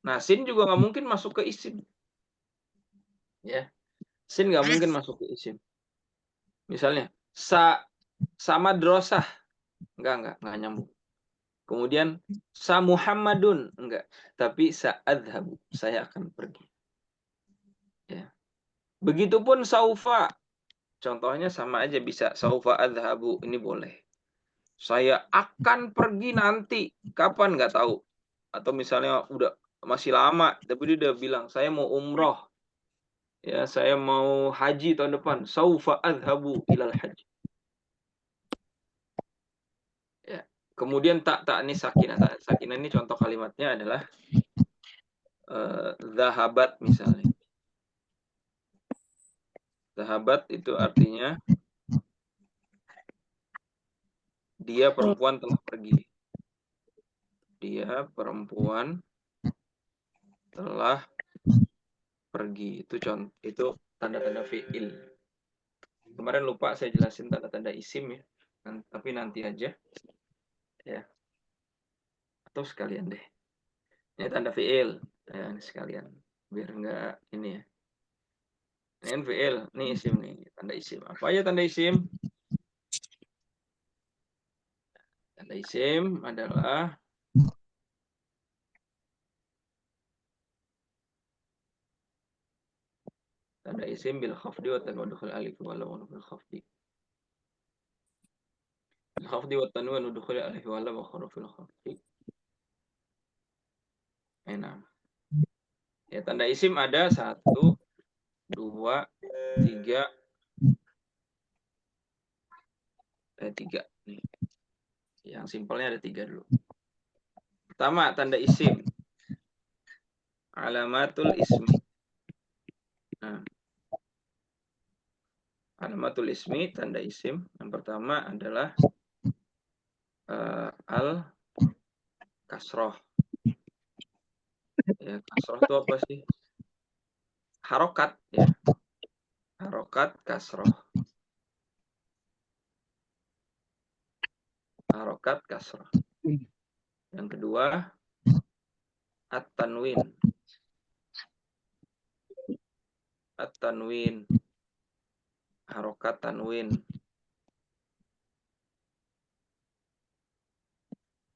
Nah, sin juga nggak mungkin masuk ke isim. Ya, sin nggak mungkin masuk ke isim. Misalnya, sama drosah. Enggak nyambung. Kemudian, sa Muhammadun. Enggak. Tapi sa'adhabu. Saya akan pergi. Ya. Begitupun saufa. Contohnya sama aja bisa. Saufa adhabu. Ini boleh. Saya akan pergi nanti. Kapan? Nggak tahu. Atau misalnya udah masih lama. Tapi dia udah bilang, saya mau umroh. Ya, saya mau haji tahun depan. Saufa adhabu ilal haji. Ya. Kemudian ta'nis sakinah. Ta'nis sakinah ini contoh kalimatnya adalah zahabat misalnya. Zahabat itu artinya dia perempuan telah pergi. Dia perempuan telah pergi. Itu tanda-tanda fi'il. Kemarin lupa saya jelasin tanda-tanda isim ya. Tapi nanti aja. Ya. Atau sekalian deh. Ini tanda fi'il. Ya, ini sekalian. Biar enggak ini ya. Ini kan fi'il. Ini isim nih. Tanda isim. Apa aja tanda isim? Tanda isim adalah tanda isim bil khafdi wa tanwaddukhul alif wa lam bil khafdi. Bil khafdi wa tanwin dukhul alif wa lam wa hurufil khafdi. Enak. Ya, tanda isim ada 1, 2, 3. 3 nih. Yang simpelnya ada 3 dulu. Pertama, tanda isim. Alamatul ismi. Nah, alamatul ismi, tanda isim. Yang pertama adalah al-kasroh. Ya, kasroh itu apa sih? Harokat, ya. Harokat kasroh. Harokat kasroh. Yang kedua, at-tanwin. At-tanwin. Harokat tanwin.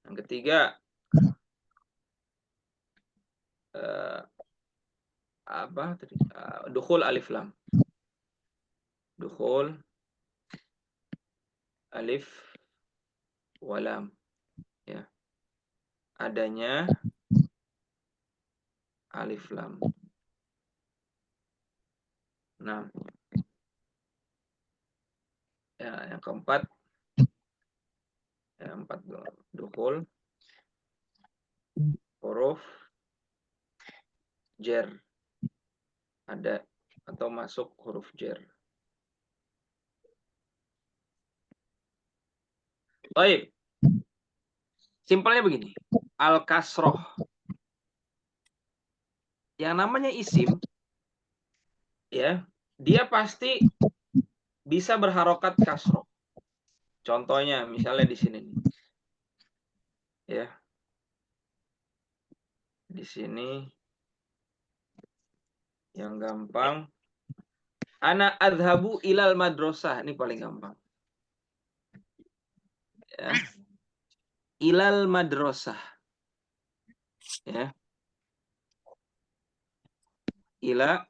Yang ketiga, apa tadi? Dukhul alif lam. Dukhul alif walam. Ya. Adanya alif lam. Nah, ya, yang keempat, ya, 4 dukhul huruf jer. Ada atau masuk huruf jer. Baik. Simpelnya begini. Al-kasroh. Yang namanya isim, ya, dia pasti bisa berharokat kasroh. Contohnya, misalnya di sini nih. Ya. Di sini yang gampang. Ana adhabu ilal madrasah. Ini paling gampang. Ya. Ilal madrasah. Ya. Ila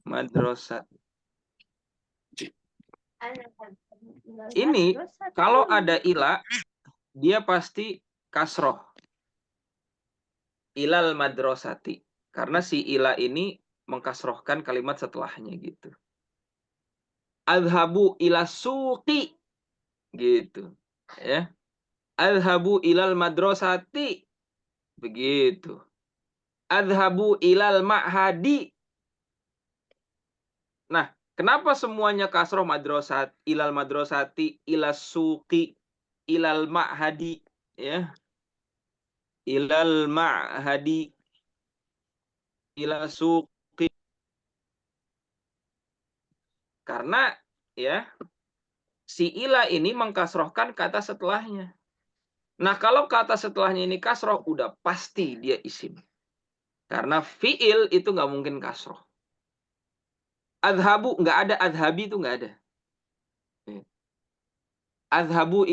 madrasah. Ini kalau ada ila, dia pasti kasroh. Ilal madrasati. Karena si ila ini mengkasrohkan kalimat setelahnya gitu. Adhabu ila suqi. Gitu. Ya. Adhabu ilal madrasati. Begitu. Adhabu ilal ma'hadi. Nah, kenapa semuanya kasroh? Madrasat, ilal madrasati, ilal suqi, ilal ma'hadi, ya. Ilal ma'hadi, ilal suqi. Karena ya, si ila ini mengkasrohkan kata setelahnya. Nah, kalau kata setelahnya ini kasroh, udah pasti dia isim. Karena fi'il itu nggak mungkin kasroh. Adhabu, nggak ada. Adhabi itu nggak ada. Adhabu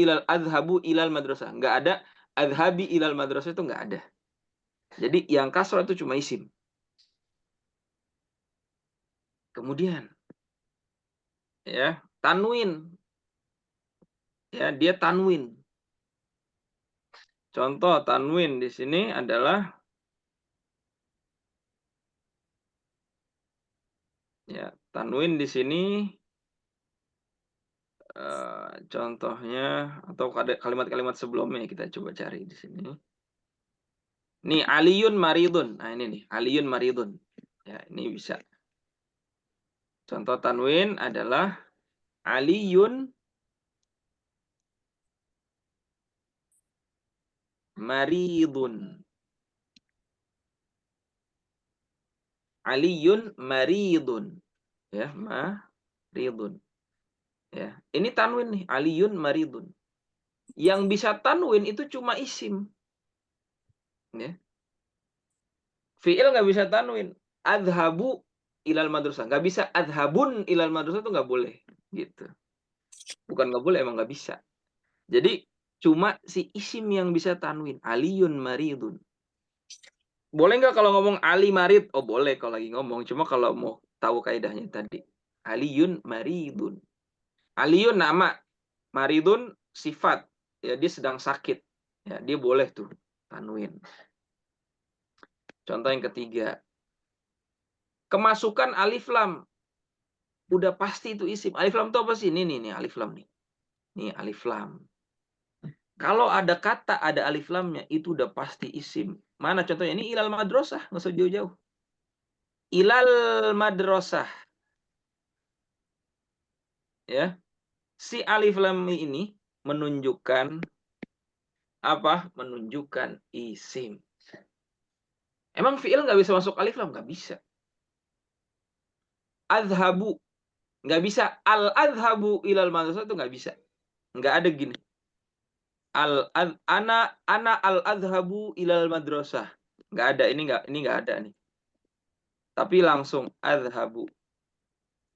ilal madrasah. Nggak ada. Adhabi ilal madrasah itu nggak ada. Jadi yang kasroh itu cuma isim. Kemudian, ya, tanwin. Ya, dia tanwin. Contoh tanwin di sini adalah, ya, tanwin di sini contohnya atau kalimat-kalimat sebelumnya kita coba cari di sini. Nih, aliyun maridun. Nah, ini nih, aliyun maridun. Ya, ini bisa. Contoh tanwin adalah aliyun maridun. Aliyun maridun. Ya, maridun. Ya, ini tanwin nih, aliyun maridun. Yang bisa tanwin itu cuma isim. Ya. Fi'il nggak bisa tanwin. Adhabu ilal madrasah. Nggak bisa adhabun ilal madrasah itu nggak boleh. Gitu. Bukan nggak boleh, emang nggak bisa. Jadi cuma si isim yang bisa tanwin. Aliyun maridun. Boleh nggak kalau ngomong Ali marid? Oh boleh kalau lagi ngomong. Cuma kalau mau tahu kaidahnya tadi. Aliyun maridun. Aliyun nama. Maridun sifat. Ya dia sedang sakit. Ya dia boleh tuh tanwin. Contoh yang ketiga. Kemasukan alif lam. Udah pasti itu isim. Alif lam itu apa sih? Ini alif lam nih. Ini alif lam. Kalau ada kata ada alif lamnya itu udah pasti isim. Mana contohnya? Ini ilal madrasah, nggak usah jauh-jauh. Ilal madrasah. Ya. Si alif lam ini menunjukkan apa? Menunjukkan isim. Emang fi'il nggak bisa masuk alif lam? Nggak bisa. Adhabu. Nggak bisa. Al-adhabu ilal madrasah itu nggak bisa. Nggak ada gini. Ana al-adhabu ilal madrasah. Nggak ada. Ini nggak ada nih. Tapi langsung adhabu.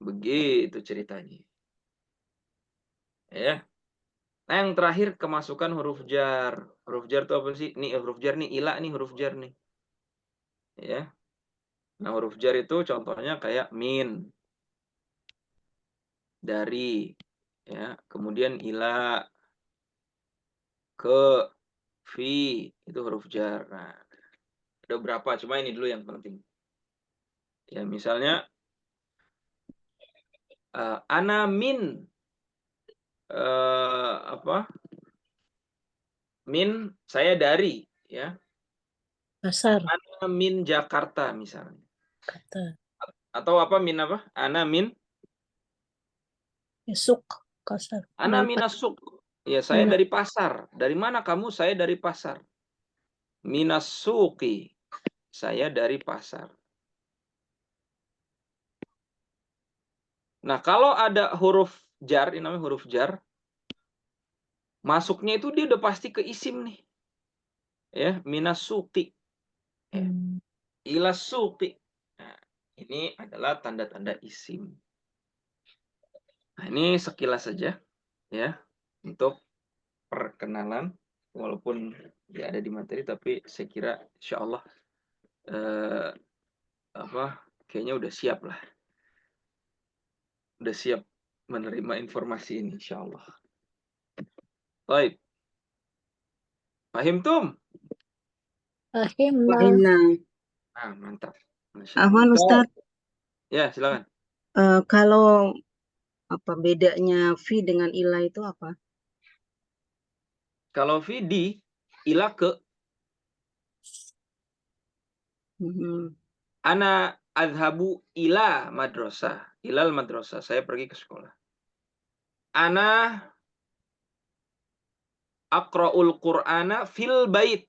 Begitu ceritanya. Ya. Nah, yang terakhir kemasukan huruf jar. Huruf jar itu apa sih? Nih huruf jar nih, ila nih huruf jar nih. Ya. Nah, huruf jar itu contohnya kayak min, dari, ya. Kemudian ila, ke, fi, itu huruf jar. Nah, ada berapa? Cuma ini dulu yang penting. Ya, misalnya ana min apa? Min saya dari, ya. Pasar Ana min Jakarta misalnya. kata. Atau apa min apa? Ana min Esok kasar. ana Dari minasuk. Ya, saya Mina. dari pasar. Dari mana kamu? Saya dari pasar. Minasuki. Saya dari pasar. Nah, kalau ada huruf jar, ini namanya huruf jar, masuknya itu dia udah pasti ke isim nih. Ya, minasuki. Ya, ilasuki. Nah, ini adalah tanda-tanda isim. Nah, ini sekilas saja ya untuk perkenalan, walaupun dia ada di materi, tapi saya kira insya Allah kayaknya udah siap lah. Udah siap menerima informasi ini insya Allah. Baik. Pahim tum? Fahim nah. Fahimna. Ah, mantap. Masya Allah. Afwan Ustaz, Ya, silakan. kalau apa bedanya fi dengan ila itu apa? Kalau fi di, ila ke, ana adhabu ila madrasah. Ilal madrasah. Saya pergi ke sekolah. Ana aqra'ul Qur'ana fil bait.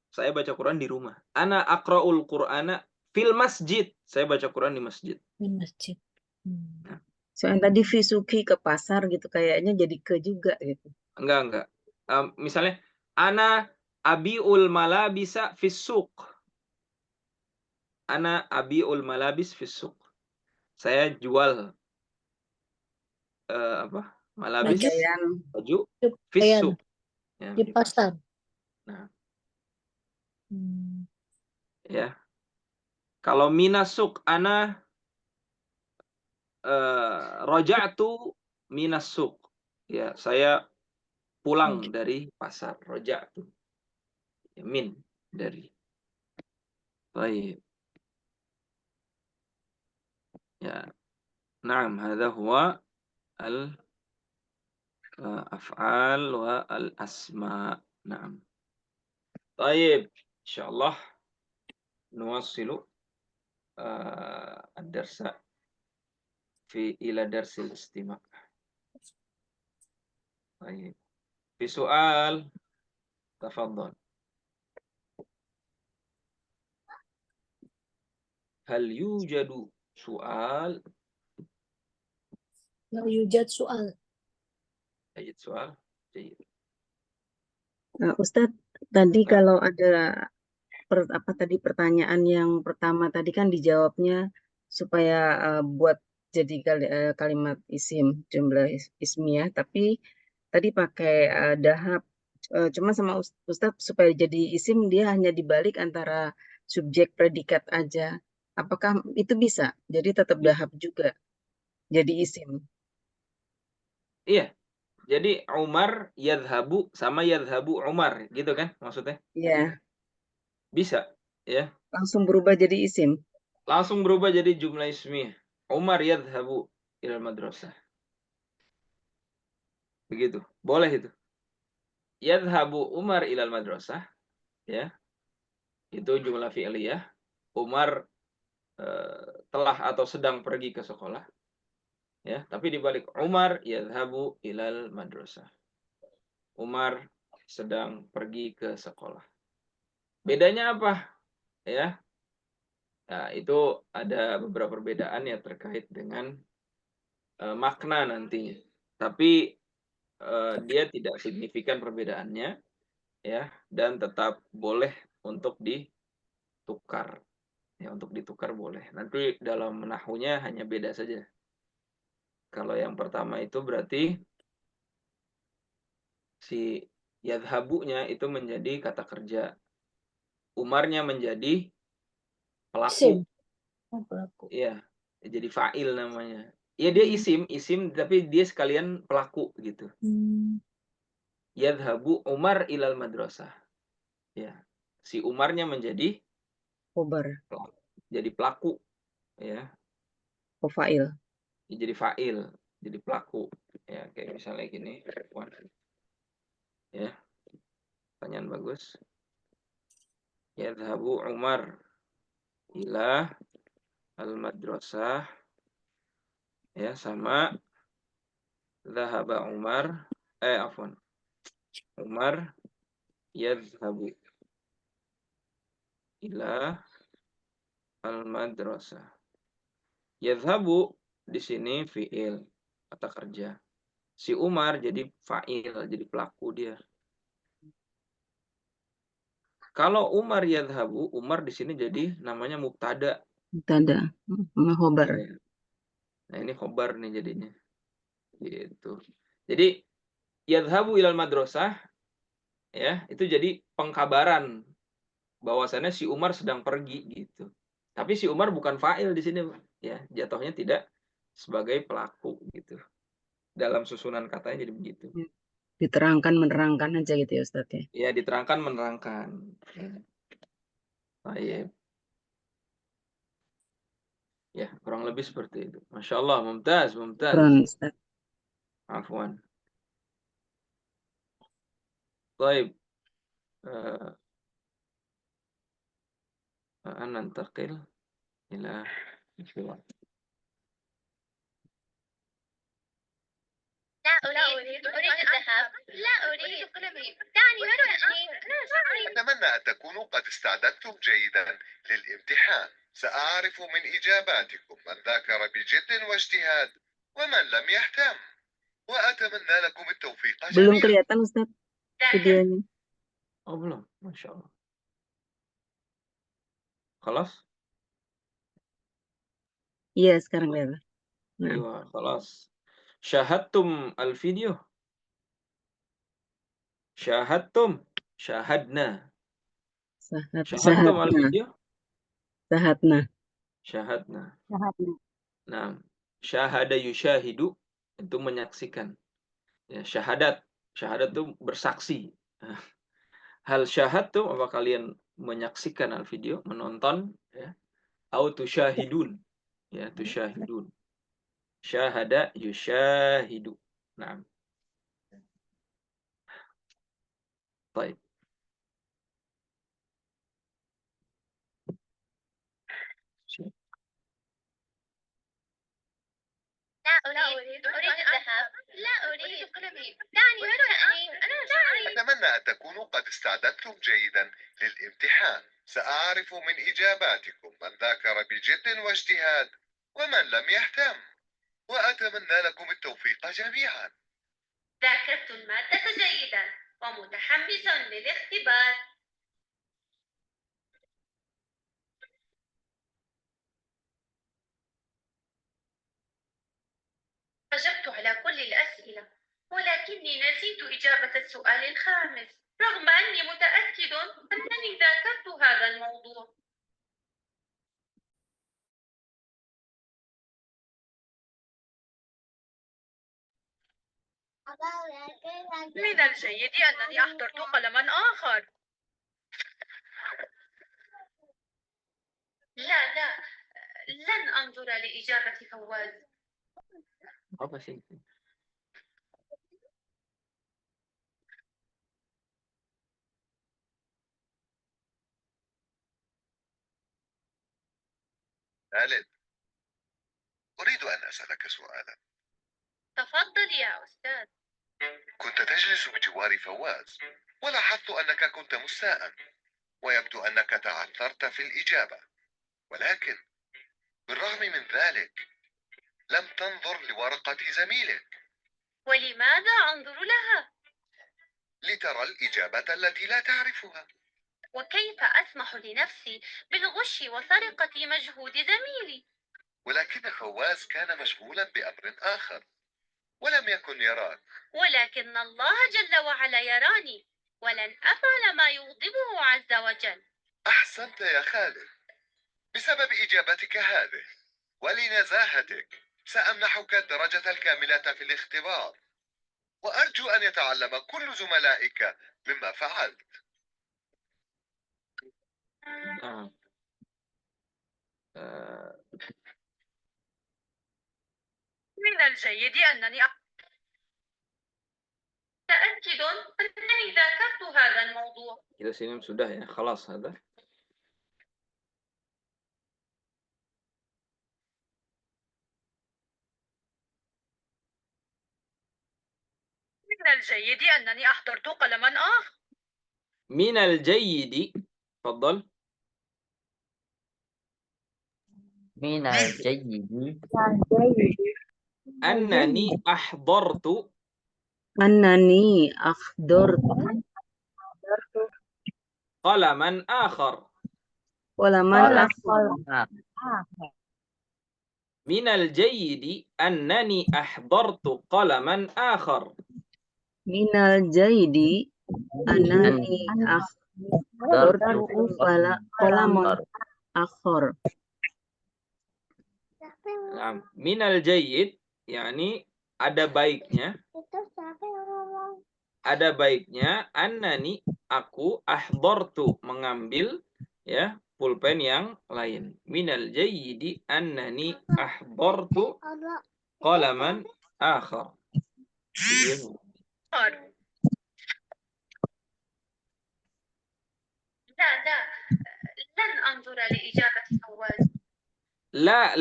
Saya baca Quran di rumah. Ana aqra'ul Qur'ana fil masjid. Saya baca Quran di masjid. Di masjid. Soalnya tadi fi suki ke pasar gitu kayaknya jadi ke juga gitu. Enggak. Misalnya, ana abiul malabisa fis suq. Ana abiul malabis fis suq. Saya jual malabis, Pakaian. baju fis Pakaian suq. Ya, di pasar. Nah, ya. Kalau minasuk ana roja'tu minasuk. Ya, saya pulang dari pasar. Roja'tu. Ya, min dari. Baik. Ya. Naam, hadza huwa al-af'al wa al-asma. Naam. Baik. Insyaallah nuwassilu ad-darsa ila darsil istima'. Baik. Fi soal, tafadhal. Hal yujadu soal. La yujad soal. Ayat soal. Jayid. Ustadz, tadi Nah. kalau ada pertanyaan yang pertama tadi kan dijawabnya supaya buat jadi kalimat isim jumlah ismiyah, tapi tadi pakai dahab. Cuma sama Ustadz supaya jadi isim dia hanya dibalik antara subjek predikat aja. Apakah itu bisa? Jadi tetap dahab juga jadi isim. Iya. Jadi Umar yadhabu sama yadhabu Umar, gitu kan maksudnya? Iya, Bisa, ya. langsung berubah jadi isim. Langsung berubah jadi jumlah ismiyah. Umar yadhabu ilal madrasah. Begitu. Boleh itu. Yadhabu Umar ilal madrasah, ya. Itu jumlah fi'liyah. Umar telah atau sedang pergi ke sekolah. Ya, tapi dibalik Umar yadhabu ilal madrasah. Umar sedang pergi ke sekolah. Bedanya apa? Ya. Nah, itu ada beberapa perbedaan ya terkait dengan makna nantinya. Tapi dia tidak signifikan perbedaannya, ya, dan tetap boleh untuk ditukar. Ya, untuk ditukar boleh. Nanti dalam nahwunya hanya beda saja. Kalau yang pertama itu berarti si yadhabunya itu menjadi kata kerja. Umarnya menjadi pelaku. Isim. Oh, pelaku. Iya, jadi fa'il namanya. Ya dia isim tapi dia sekalian pelaku gitu. Yadhabu Umar ilal madrasah. Ya. Si Umarnya menjadi Khobar, jadi pelaku, ya. fa'il. Jadi fa'il, jadi pelaku. Ya, kayak misalnya gini. Ya. Pertanyaan bagus. Yadhabu Umar ila al-madrasah. Ya, sama dhahaba Umar. Afwan. Umar yadhabu ila al-madrasah. Yadhabu di sini fi'il, kata kerja. Si Umar jadi fa'il, jadi pelaku dia. Kalau Umar yadhabu, Umar di sini jadi namanya mubtada. Mubtada, khobar. Ya. Nah, ini khobar nih jadinya. Gitu. Jadi yadhabu ilal madrasah, ya, itu jadi pengkabaran bahwasannya si Umar sedang pergi gitu. Tapi si Umar bukan fa'il di sini, ya, jatuhnya tidak sebagai pelaku gitu. Dalam susunan katanya jadi begitu. Diterangkan menerangkan aja gitu ya Ustadz ya. Ya, diterangkan menerangkan. Baik. Ya, kurang lebih seperti itu. Masya Allah, mumtaz, mumtaz. Syukran, Ustadz. Afwan. Baik. ننتقل إلى الحوار. لا أريد الذهاب. لا أريد قلمي. دعني أتمنى أن تكونوا قد استعددتم جيدا للامتحان. سأعرف من إجاباتكم من ذاكر بجد واجتهاد ومن لم يهتم، وأتمنى لكم التوفيق Belum جميعا. kelihatan Ustadz videonya. Oh belum, Masya Allah. خلاص؟ Iya sekarang kelihatan. Nah, أيوة خلاص. شاهدتم الفيديو؟ شاهدتم؟ شاهدنا. شاهدتم sahatna, الفيديو؟ sahatna. شاهدنا. Sahatna. Nah, syahada yushahidu itu menyaksikan. Ya, syahadat. Syahadat itu bersaksi. Hal syahadtum, apa kalian menyaksikan al-video, menonton, ya. Au tusyahidun. Ya, tusyahidun. Syahada yushahidu. Nah. Baik. لا أريد الذهاب. لا أريد قلمي. دعني أتمنى أن تكونوا قد استعددتم جيدا للامتحان. سأعرف من إجاباتكم من ذاكر بجد واجتهاد ومن لم يهتم، وأتمنى لكم التوفيق جميعا. ذاكرت المادة جيدا ومتحمس للاختبار. أجبت على كل الأسئلة، ولكني نسيت إجابة السؤال الخامس، رغم أني متأكد أنني ذاكرت هذا الموضوع. من الجيد أنني أحضرت قلما آخر. لا، لن أنظر لإجابة فواز. Apa sih? خالد، أريد أن أسألك سؤالا. تفضل يا أستاذ. كنت تجلس بجوار فواز، ولاحظت أنك كنت مستاء، ويبدو أنك تعثرت في الإجابة، ولكن بالرغم من ذلك لم تنظر لورقة زميلك. ولماذا أنظر لها؟ لترى الإجابة التي لا تعرفها. وكيف أسمح لنفسي بالغش وسرقة مجهود زميلي؟ ولكن فواز كان مشغولا بأمر آخر ولم يكن يراك. ولكن الله جل وعلا يراني، ولن أفعل ما يغضبه عز وجل. أحسنت يا خالد. بسبب إجابتك هذه ولنزاهتك سأمنحك الدرجة الكاملة في الاختبار، وأرجو أن يتعلم كل زملائك مما فعلت. Nah, من الجيد أنني متأكد أنني ذاكرت هذا الموضوع. kita sini sudah ya, خلاص هذا. من الجيد أنني أحضرت قلما آخر. من الجيد، تفضل. من الجيد أنني أحضرت قلما آخر. من الجيد أنني أحضرت قلما آخر. من الجيد أنني أحضرت قلما آخر. Nah, minal jayyid yani ada baiknya annani aku ahdartu mengambil ya pulpen yang lain. Minal jayyidi annani ahdartu qalaman akhar. لا، لن أنظر لإجابة فواز. لا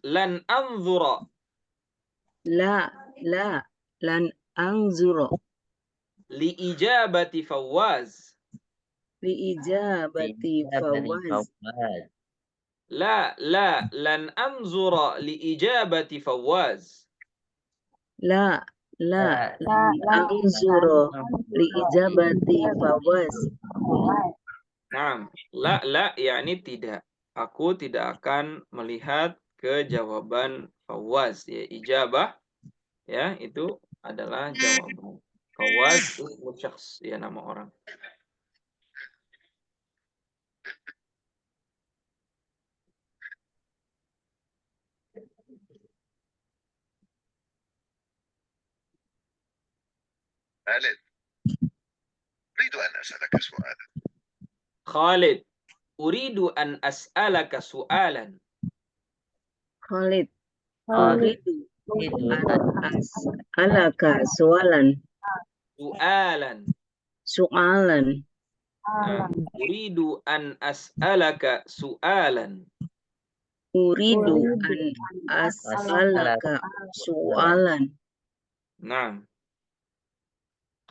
لن أنظر. لا لن أنظر لإجابة فواز. لإجابة فواز. لا لن أنظر لإجابة فواز. لا أنظر لإجابة فواز. Nah, la yakni tidak. Aku tidak akan melihat ke jawaban Fawaz ya, ijabah ya itu adalah jawaban. Fawaz ismu syakhs ya, nama orang. خالد، أريد أن أسألك سؤالا. Khalid, uridu an as'alaka su'alan. Khalid, uridu an as'alaka su'alan. Nah, uridu an as'alaka su'alan. Uridu an as'alaka su'alan. Nah,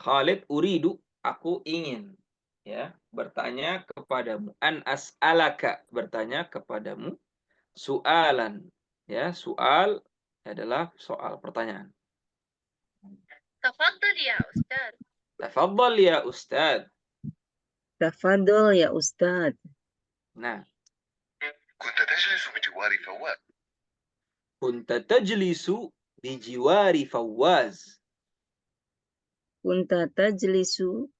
Khalid, uridu, aku ingin. ya, bertanya kepadamu. An as'alaka, bertanya kepadamu. Su'alan, ya, soal adalah soal, pertanyaan. تفضل يا أستاذ. Tafadhal ya Ustadz. Tafadhol ya Ustadz. Nah, كنت تجلس بجوار فواز. kunta tajlisu bijiwari Fawaz. Kunta tajlisu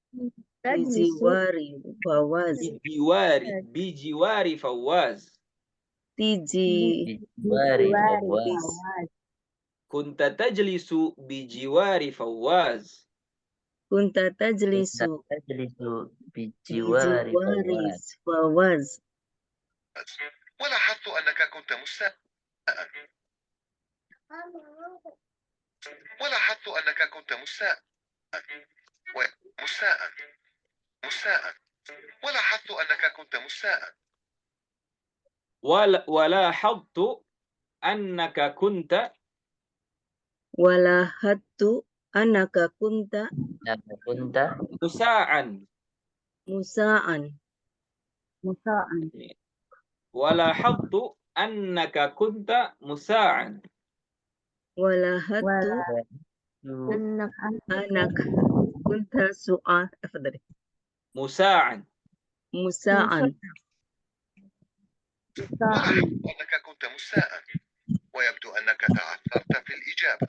bijiwari Fawaz. Bijiwari Fawaz. Bijiwari Fawaz. Kunta tajlisu bijiwari Fawaz. Kunta tajlisu bijiwari Fawaz. ولاحظت أنك كنت مساء. ولاحظت أنك كنت مساء. مساء. مساء. ولاحظت أنك كنت مساء. ولاحظت أنك كنت Walahattu anaka kunta musa'an. musa'an. Walahattu annaka kunta musa'an. Walahattu anaka kunta su'an. Musa'an. Musa'an. ولاحظت أنك كنت مساء. ويبدو أنك تعثرت في الإجابة.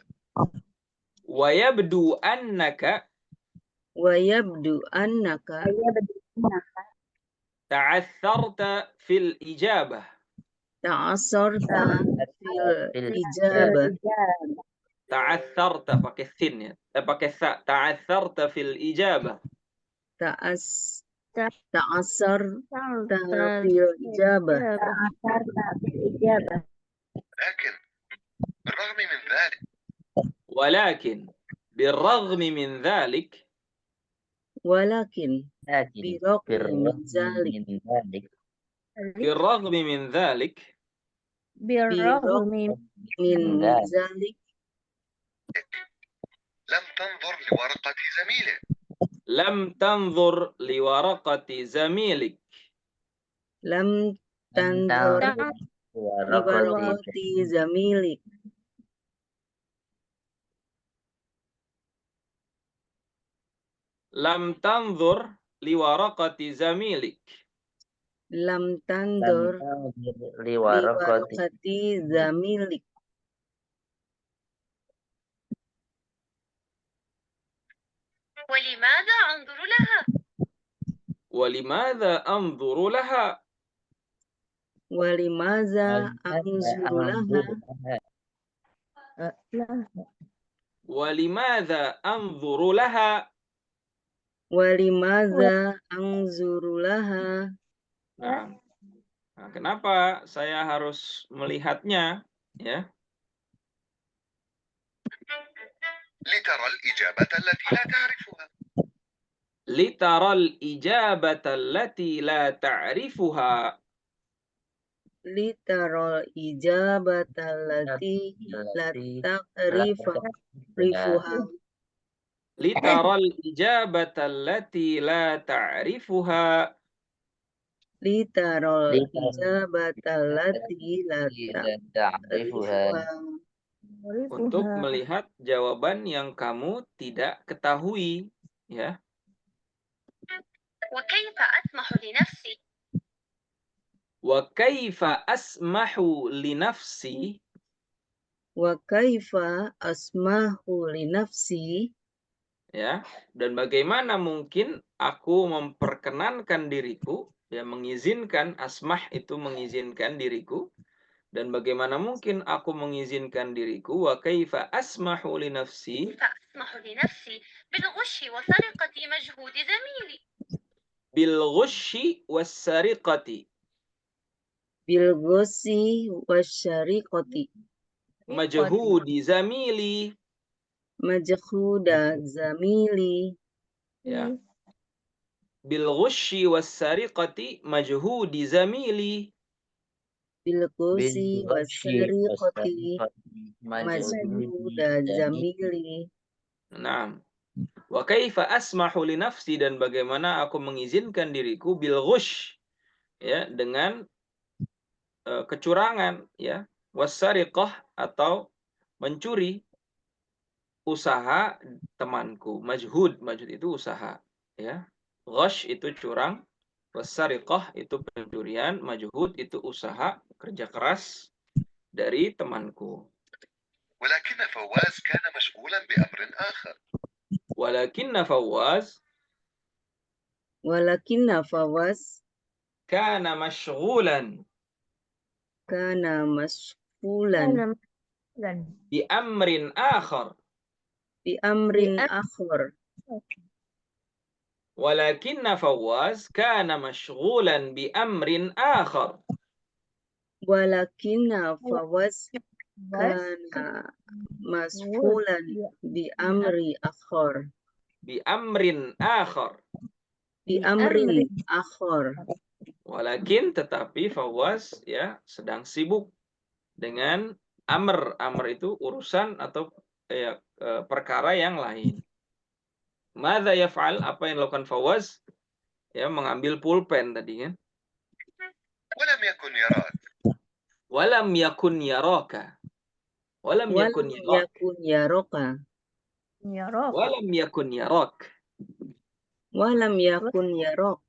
ويبدو أنك تعثرت في الإجابة. تعثرت في الإجابة. تعثرت pakai thin ya. Pakai tha. Ta'atharta fil ijabah. تعثرت في الإجابة. لكن بالرغم من ذلك. ولكن بالرغم من ذلك. ولكن بالرغم من ذلك. لم تنظر لورقة زميلك. لم تنظر لورقة زميلك. لم تنظر لورقة زميلك. لم تنظر لورقة زميلك. لم تنظر لورقة زميلك. ولماذا أنظر لها؟ ولماذا أنظر لها؟ ولماذا أنظر لها؟ ولماذا أنظر لها؟ ولماذا أنظر لها؟ Nah, kenapa saya harus melihatnya? Ya. لترى الإجابة التي لا تعرفها. لترى الإجابة التي لا تعرفها. لترى الإجابة التي لا تعرفها. لترى الإجابة التي لا تعرفها. لترى الإجابة التي لا تعرفها. Untuk melihat jawaban yang kamu tidak ketahui, ya. وكيف أسمح لنفسي؟ وكيف أسمح لنفسي؟ وكيف أسمح لنفسي؟ Ya, dan bagaimana mungkin aku memperkenankan diriku, ya, mengizinkan, asmah itu mengizinkan diriku, dan bagaimana mungkin aku mengizinkan diriku, wa kaifa asmahu li nafsi? فأسمح لنفسي بالغش وسرقة مجهود زميلي. بالغش والسرقة. بالغش والسرقة. مجهود زميلي. مجهود زميلي. Ya. بالغش والسرقة مجهود زميلي. بالغش والسرقة مجهود زميلي. Nah, Wa kaifa asmahu li nafsi, dan bagaimana aku mengizinkan diriku bil ghush, ya, dengan kecurangan, ya, wasariqah, atau mencuri usaha temanku. Majhud itu usaha, ya. Ghush itu curang, wasariqah itu pencurian, majhud itu usaha kerja keras dari temanku. ولكن فواز كان مشغولا بأمر آخر. Walakinna Fawaz kana mashghulan bi amrin akhar. Walakinna Fawaz kana mashghulan bi amrin akhar. Walakinna Fawaz kana mashulan bi amri akhar. Bi amrin akhar. Walakin, tetapi, Fawaz, ya, sedang sibuk dengan amr. Amr itu urusan atau perkara yang lain. Madza yaf'al, apa yang dilakukan Fawaz? Ya, mengambil pulpen tadi kan. ولم يكن يراك. Walam yakun yaraka. Walam yakun yaraka. Walam yakun yarak.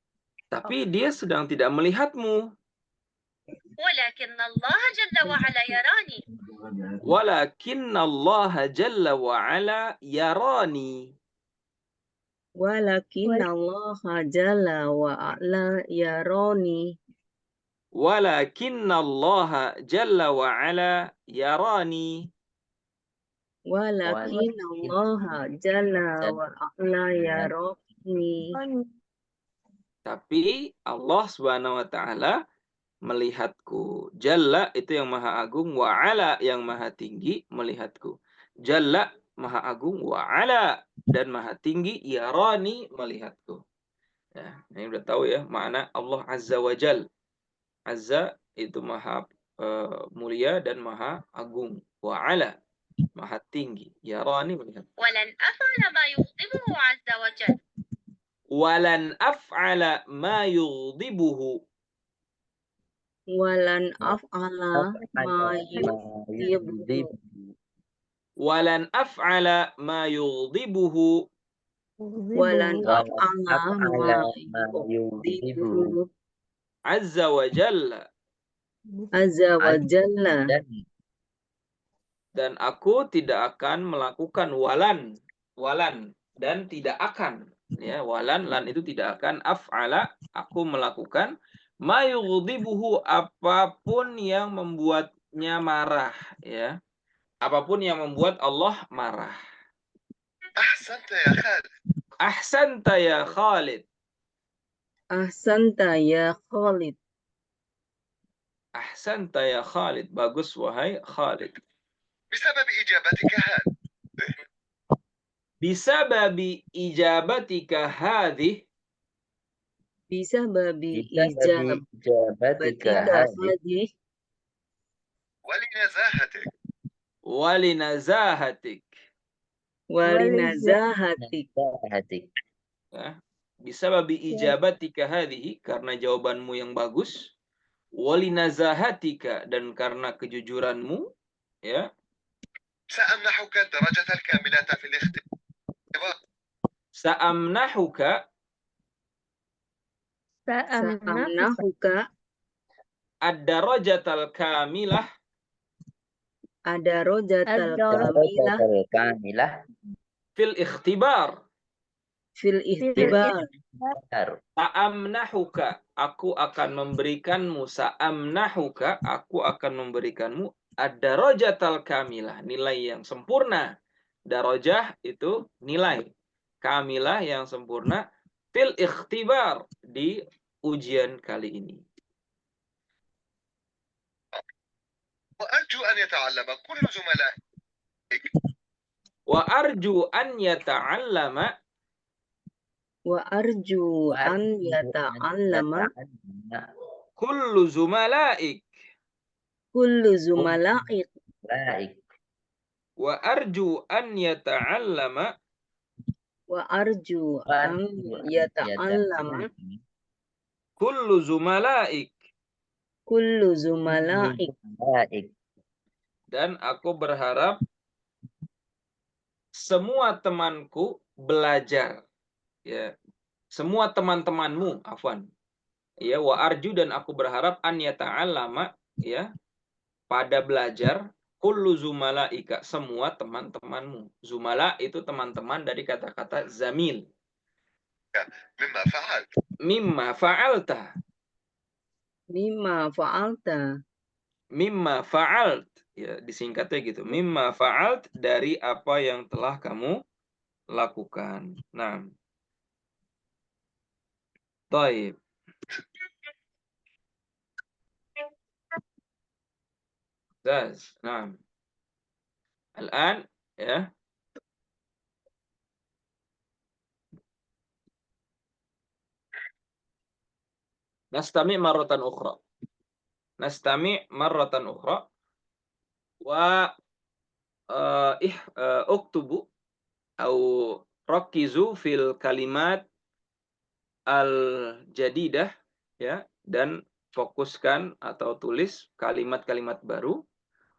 Tapi dia sedang tidak melihatmu. ولكن الله جل وعلا يراني. Walakinna Allah jalla wa ala yarani. Walakinna Allah jalla wa ala yarani. Walakinna Allah jalla wa ala yarani. Walakinna Allah jalla wa ala yarani. Tapi Allah Subhanahu wa taala melihatku. Jalla itu yang maha agung, wa ala yang maha tinggi melihatku. Jalla maha agung, wa ala dan maha tinggi, yarani melihatku. Ya, ini udah tahu ya makna Allah Azza wa Jal. Azza itu maha mulia dan maha agung. Wa ala maha tinggi, yarani melihat. ولن أفعل ما يغضبه عز وجل. Walan af'ala ma yughdibuhu. Walan af'ala ma yughdibuhu. Walan af'ala ma yughdibuhu. Walan af'ala ma yughdibuhu. Azza wa Jalla. Azza wa Jalla. Dan aku tidak akan melakukan walan dan tidak akan, ya, walan, lan itu tidak akan, af'ala aku melakukan, ma yughdibuhu apapun yang membuatnya marah, ya, apapun yang membuat Allah marah. Ahsanta ya Khalid. Ahsanta ya Khalid. Ahsanta ya Khalid. Ahsanta ya Khalid. Bagus wahai Khalid. بسبب إجابتك هذه. بسبب إجابتك هذه. بسبب إجابتك هذه. ولنزاهتك. ولنزاهتك. Walinazahatik. Ya. Bisabab ijabatika hadhihi, karena jawabanmu yang bagus. Walinazahatika, dan karena kejujuranmu, ya. سأمنحك الدرجة الكاملة في الاختبار. Sa'amnahuka ad-darajatal kamilah. Ad-darajatal kamilah. Fil ikhtibar. Sa'amnahuka, aku akan memberikanmu. Sa'amnahuka, aku akan memberikanmu. Ad-darajatal kamilah, nilai yang sempurna. Darajah itu nilai. Kamilah yang sempurna. Fil ikhtibar, di ujian kali ini. وأرجو أن يتعلم كل زملائك. وأرجو أن يتعلم. كل زملائك. وأرجو أن يتعلم. Wa arju an Ya yata'allama kullu zumalaik. kullu zumalaik. baik. Dan aku berharap semua temanku belajar. Ya, semua teman-temanmu, afwan. Ya, wa arju dan aku berharap an yata'allama, ya, pada belajar kullu zumalaika, semua teman-temanmu. Zumala itu teman-teman dari kata-kata zamil. مما فعلت. Mimma fa'alta. Mimma fa'alta. Mimma fa'alt. Ya, disingkatnya gitu. Mimma fa'alt, dari apa yang telah kamu lakukan. Nah. Baik. Nah. Al-an, ya. Nastami marratan ukhra. Nastami marratan ukhra. Wa uktubu au rakizu fil kalimat al-jadidah, ya, dan fokuskan atau tulis kalimat-kalimat baru.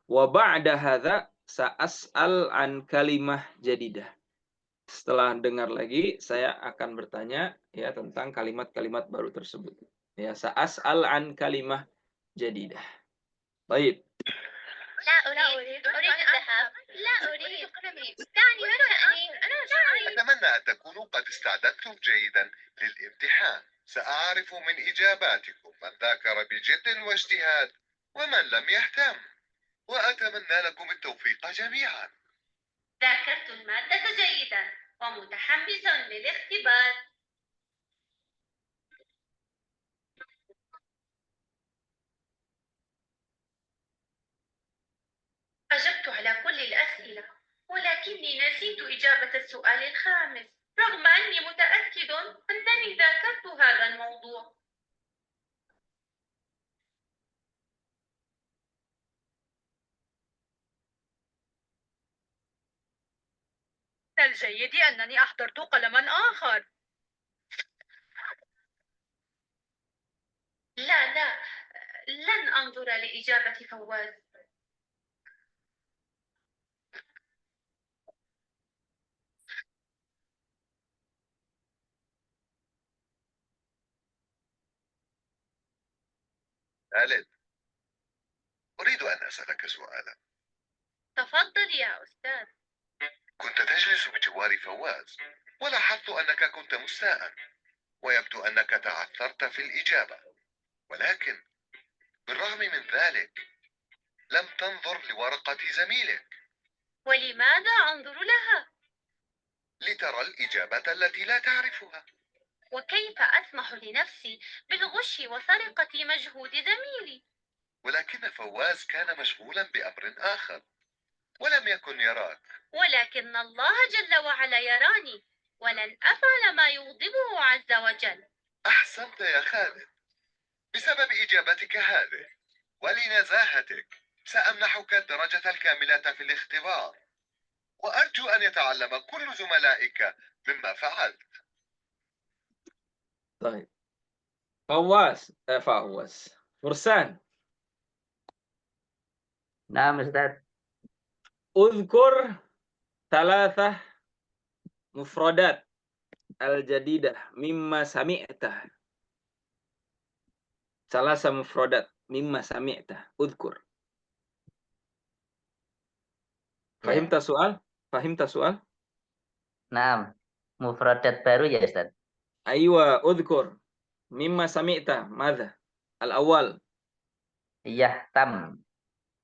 Wa ba'da hadza sa'as'al an kalimah jadidah. Setelah dengar lagi, saya akan bertanya, ya, tentang kalimat-kalimat baru tersebut. Ya, sa'as'al an kalimah jadidah. Baik. لا أريد الذهاب. لا أريد قلمي. دعني شأني. أنا شأني. أتمنى أن تكونوا قد استعددتم جيدا للامتحان. سأعرف من إجاباتكم من ذاكر بجد واجتهاد ومن لم يهتم. وأتمنى لكم التوفيق جميعا. ذاكرت المادة جيدا ومتحمس للاختبار. أجبت على كل الأسئلة ولكني نسيت إجابة السؤال الخامس رغم أني متأكد أنني ذاكرت هذا الموضوع. من الجيد أنني أحضرت قلما آخر. لا لن أنظر لإجابة فواز. خالد، أريد أن أسألك سؤالا. تفضل يا أستاذ. كنت تجلس بجوار فواز ولاحظت أنك كنت مستاء ويبدو أنك تعثرت في الإجابة، ولكن بالرغم من ذلك لم تنظر لورقة زميلك. ولماذا أنظر لها؟ لترى الإجابة التي لا تعرفها. وكيف أسمح لنفسي بالغش وسرقة مجهود زميلي؟ ولكن فواز كان مشغولا بأمر آخر ولم يكن يراك. ولكن الله جل وعلا يراني ولن أفعل ما يغضبه عز وجل. أحسنت يا خالد. بسبب إجابتك هذه ولنزاهتك سأمنحك الدرجة الكاملة في الاختبار، وأرجو أن يتعلم كل زملائك مما فعلت. طيب. فواز. فرسان. Nah, Ustaz. Uzkur thalathah mufradat al-jadidah mimma sami'tah. Salasa mufradat mimma sami'tah. Uzkur. Fahimta soal? Fahimta soal? Nah, mufradat baru ya, Ustaz. Aywa, uzkur mimma sami'tah. Madha? Al-awwal. Yahtam.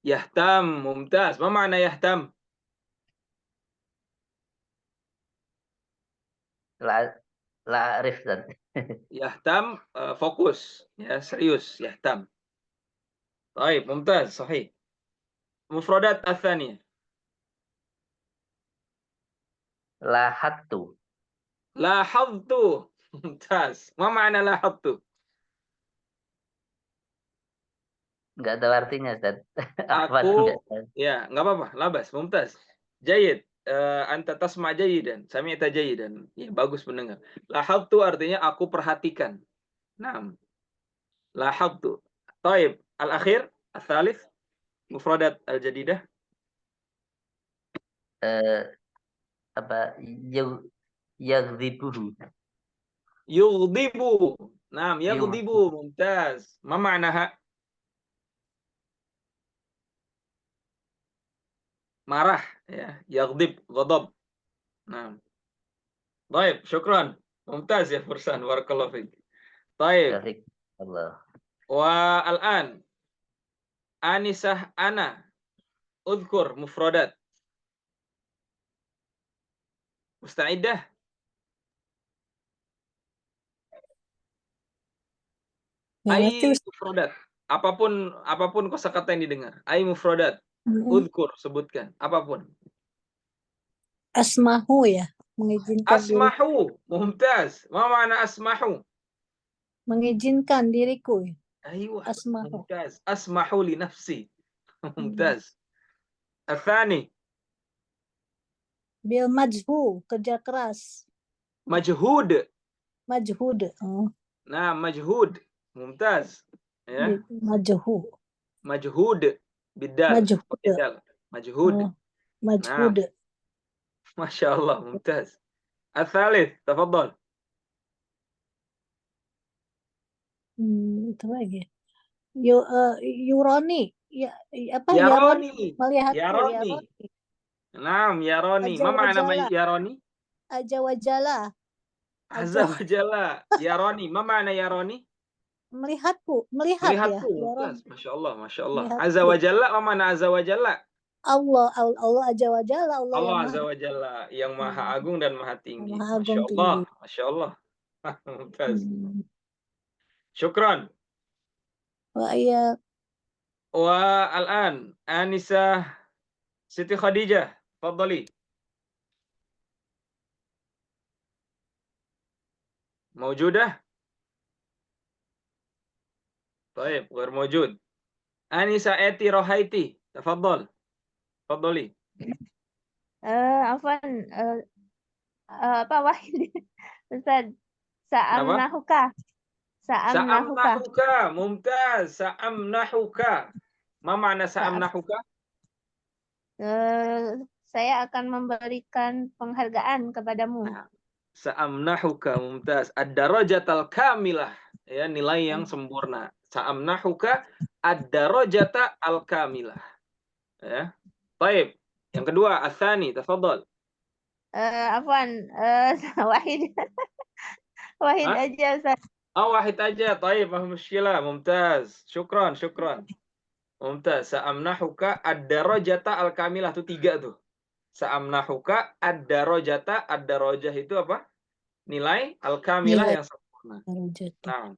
Yahtam, mumtaz. Ma ma'na yahtam? La arif, Ustaz. Yahtam, fokus, ya, serius, yahtam. Baik, mumtaz, sahih. Mufradat ats-tsaniyah. Lahattu. Lahadtu. Mumtaz. Ma ma'na lahadtu? Enggak tahu artinya, Ustaz. Aku, ya, nggak apa-apa, labas, mumtaz. Jayid. anta tasma' jayidan, sami'ta jayidan. Ya, bagus mendengar. Lahabtu artinya aku perhatikan. Naam. Lahabtu. Taib. Al-akhir, al-thalith, mufradat al-jadidah. Apa yaghdibuhu. Yughdibu. Naam, yaghdibu. Mumtaz. Ma ma'naha? Marah, ya. Yaghdib, ghadab. Naam. Baik, syukran. Mumtaz ya Fursan, barakallahu fiik. Baik. Allah. Wa al-an Anisah ana udhkur mufradat. Musta'idah? Ai mufradat. Apapun kosakata yang didengar. Ai mufradat. Udhkur, sebutkan. Apapun. Asmahu ya, mengizinkan Asmahu. Mumtaz. Ma ma'na asmahu? mengizinkan diriku. Aywa. Asmahu. Mumtaz. Asmahu li nafsi. Mumtaz. Athani. Bil majhu, kerja keras. Majhud. Majhud. Nah, majhud. Mumtaz. Ya. Majhu. Majhud. Bidal. Majhud. Majhud. Majhud. Nah. Masya Allah. Mumtaz. Al-thalith. Tafadhal. Itu lagi. Yuroni. Ya, apa? Yaroni. Melihatku. Yaroni. Naam, yaroni. Ma ma'na yaroni? Azza wa jalla. Azza wa jalla. Yaroni. Ma ma'na yaroni? Melihatku. Melihatku. Ya. Masya Allah, Masya Allah. Melihatku. Azza wa jalla. Ma ma'na azza wa jalla? Allah azza wa jalla. Allah azza wa jalla. Yang maha agung dan maha tinggi. Masya Tinggi. Allah. Masya Allah. Mumtaz. Syukran. Wa iya. Wa al-an Anisah Siti Khadijah. Fadhali. Mawjudah? Baik, ghair mawjud. Anisa Eti Rohaiti. Tafadhal. Fadhali. Afwan, apa Wahid? Ustaz, sa'amnahuka. Sa'amnahuka. Mumtaz. Sa'amnahuka. Ma ma'na sa'amnahuka? Saya akan memberikan penghargaan kepadamu. Sa'amnahuka. Mumtaz. Ad-darajatal kamilah. Ya, nilai yang sempurna. Sa'amnahuka ad-darajata al-kamilah. Ya. Baik. Yang kedua, Athani, tafadhal. Afwan, Wahid. Wahid aja, Ustaz. Wahid aja. Baik, ma mushkilah. Mumtaz. Syukran. Mumtaz. Sa'amnahuka ad-darajata al-kamilah. Itu 3 tuh. Sa'amnahuka ad-darajata. Ad-darajah itu apa? Nilai al-kamilah yang sempurna. Nah.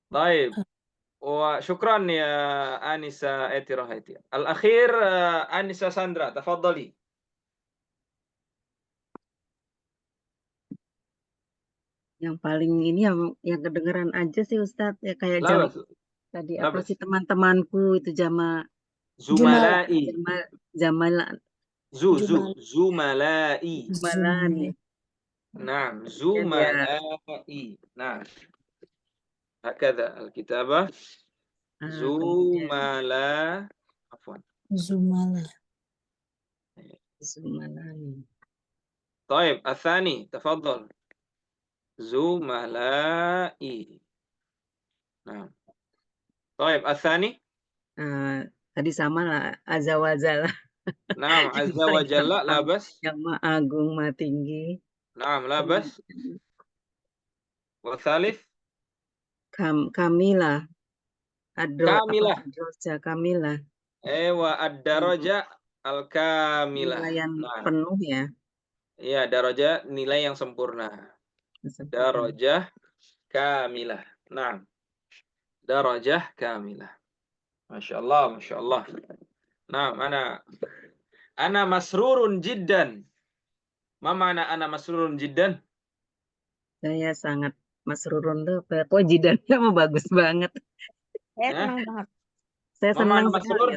Baik. Wa syukran ya Anisa Eti Rohaiti. Al-akhir Anisa Sandra, tafadhali. Yang paling ini yang kedengeran aja sih Ustadz, ya kayak jam tadi apa sih teman-temanku itu jama Zumalai. Zumalai. Zumalani. Nah, Zumalai. Nah. Hakadha al-kitabah. Zumala. Afwan. Zumalani. Taib, athani, tafadhal. Zumalai. Nah. Taib, athani. Tadi sama lah, azza wa jalla. Naam, azza wa jalla, labas. Yang maha agung, maha tinggi. Naam, labas. Wa thalith. Kamilah. Kamilah. Kamilah. Wa ad-daraja al-kamilah. Nilai yang penuh ya. Iya, daraja nilai yang sempurna. Darajah kamilah. Nah. Darajah kamilah. Masya Allah, Masya Allah. Nah, ana masrurun jiddan. Ma ma'na ana masrurun jiddan? Saya sangat masrurun tuh. Kok jiddannya mah bagus banget. Saya senang banget. Saya senang masrur.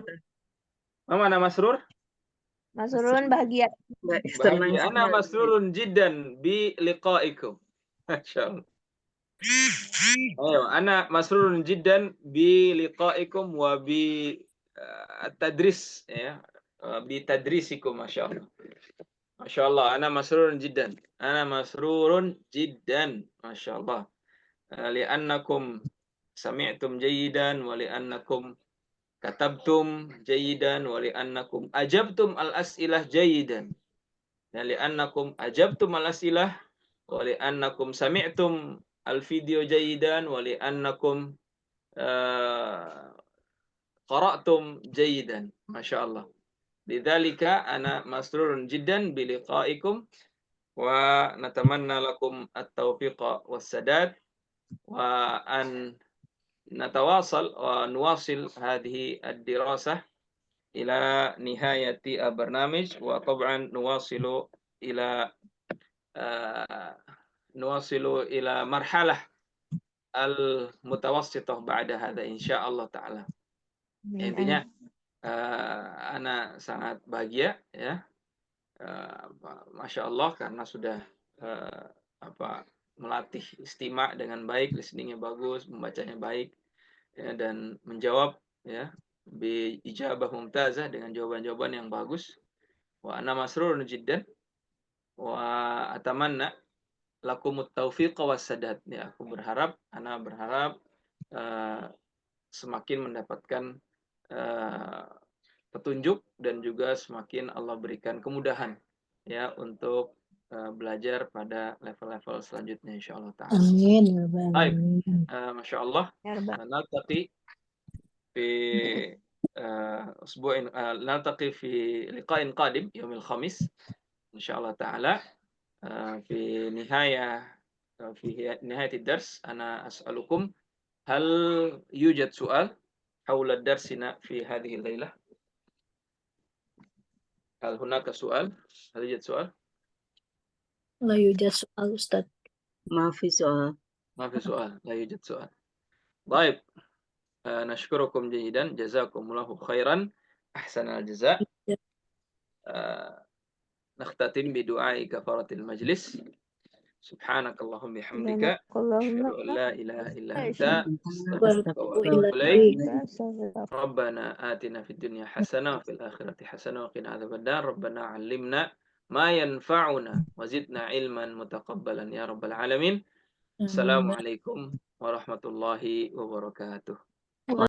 Ma ma'na masrur? Masrurun bahagia. Nggak senang bahagia. Ana sekali. masrurun jiddan bi liqaikum. Masyaallah. Ayo, ana masrurun jiddan bi liqaikum wa bi tadris ya. Bi tadrisikum masyaallah. Masyaallah, ana masrurun jiddan. Ana masrurun jiddan. Masyaallah. Li'annakum sami'tum jayidan wa li'annakum katabtum jayidan wa li'annakum ajabtum al-as'ilah jayidan. Dan li'annakum ajabtum al-as'ilah wa li'annakum sami'tum al-video jayidan wa li'annakum qara'tum jayidan. Masyaallah. Lidzalika ana masrurun jiddan bi liqa'ikum wa natamanna lakum at-tawfiqa was-sadad wa an نتواصل ونواصل هذه الدراسة إلى نهاية البرنامج وطبعا نواصل إلى مرحلة المتوسطة بعد هذا إن شاء الله تعالى. Intinya ana sangat bahagia ya, Masya Allah, karena sudah melatih istima' dengan baik, listeningnya bagus, membacanya baik, ya, dan menjawab ya bi ijabah mumtazah dengan jawaban-jawaban yang bagus. Wa ana masrurun jiddan wa atamanna lakumut taufiq was sadad. Ya, ana berharap semakin mendapatkan petunjuk dan juga semakin Allah berikan kemudahan ya untuk belajar pada level-level selanjutnya insyaallah ta'ala. Amin. Baik, Masya Allah. Naltaqi في أسبوع نلتقي في لقاء قادم يوم الخميس إن شاء الله تعالى. في نهاية الدرس أنا أسألكم هل يوجد سؤال حول درسنا في هذه الليلة؟ هل هناك سؤال؟ هل يوجد سؤال؟ لا يوجد سؤال أستاذ. ما في سؤال. ما في سؤال، لا يوجد سؤال. طيب، نشكركم جيدا، جزاكم الله خيرا، أحسن الجزاء. نختتم بدعاء كفارة المجلس. سبحانك اللهم بحمدك أشهد أن لا إله إلا أنت أستغفرك وأتوب إليك. ربنا آتنا في الدنيا حسنة وفي الآخرة حسنة وقنا عذاب النار. ربنا علمنا ما ينفعنا وزدنا علما متقبلا يا رب العالمين. السلام عليكم ورحمة الله وبركاته.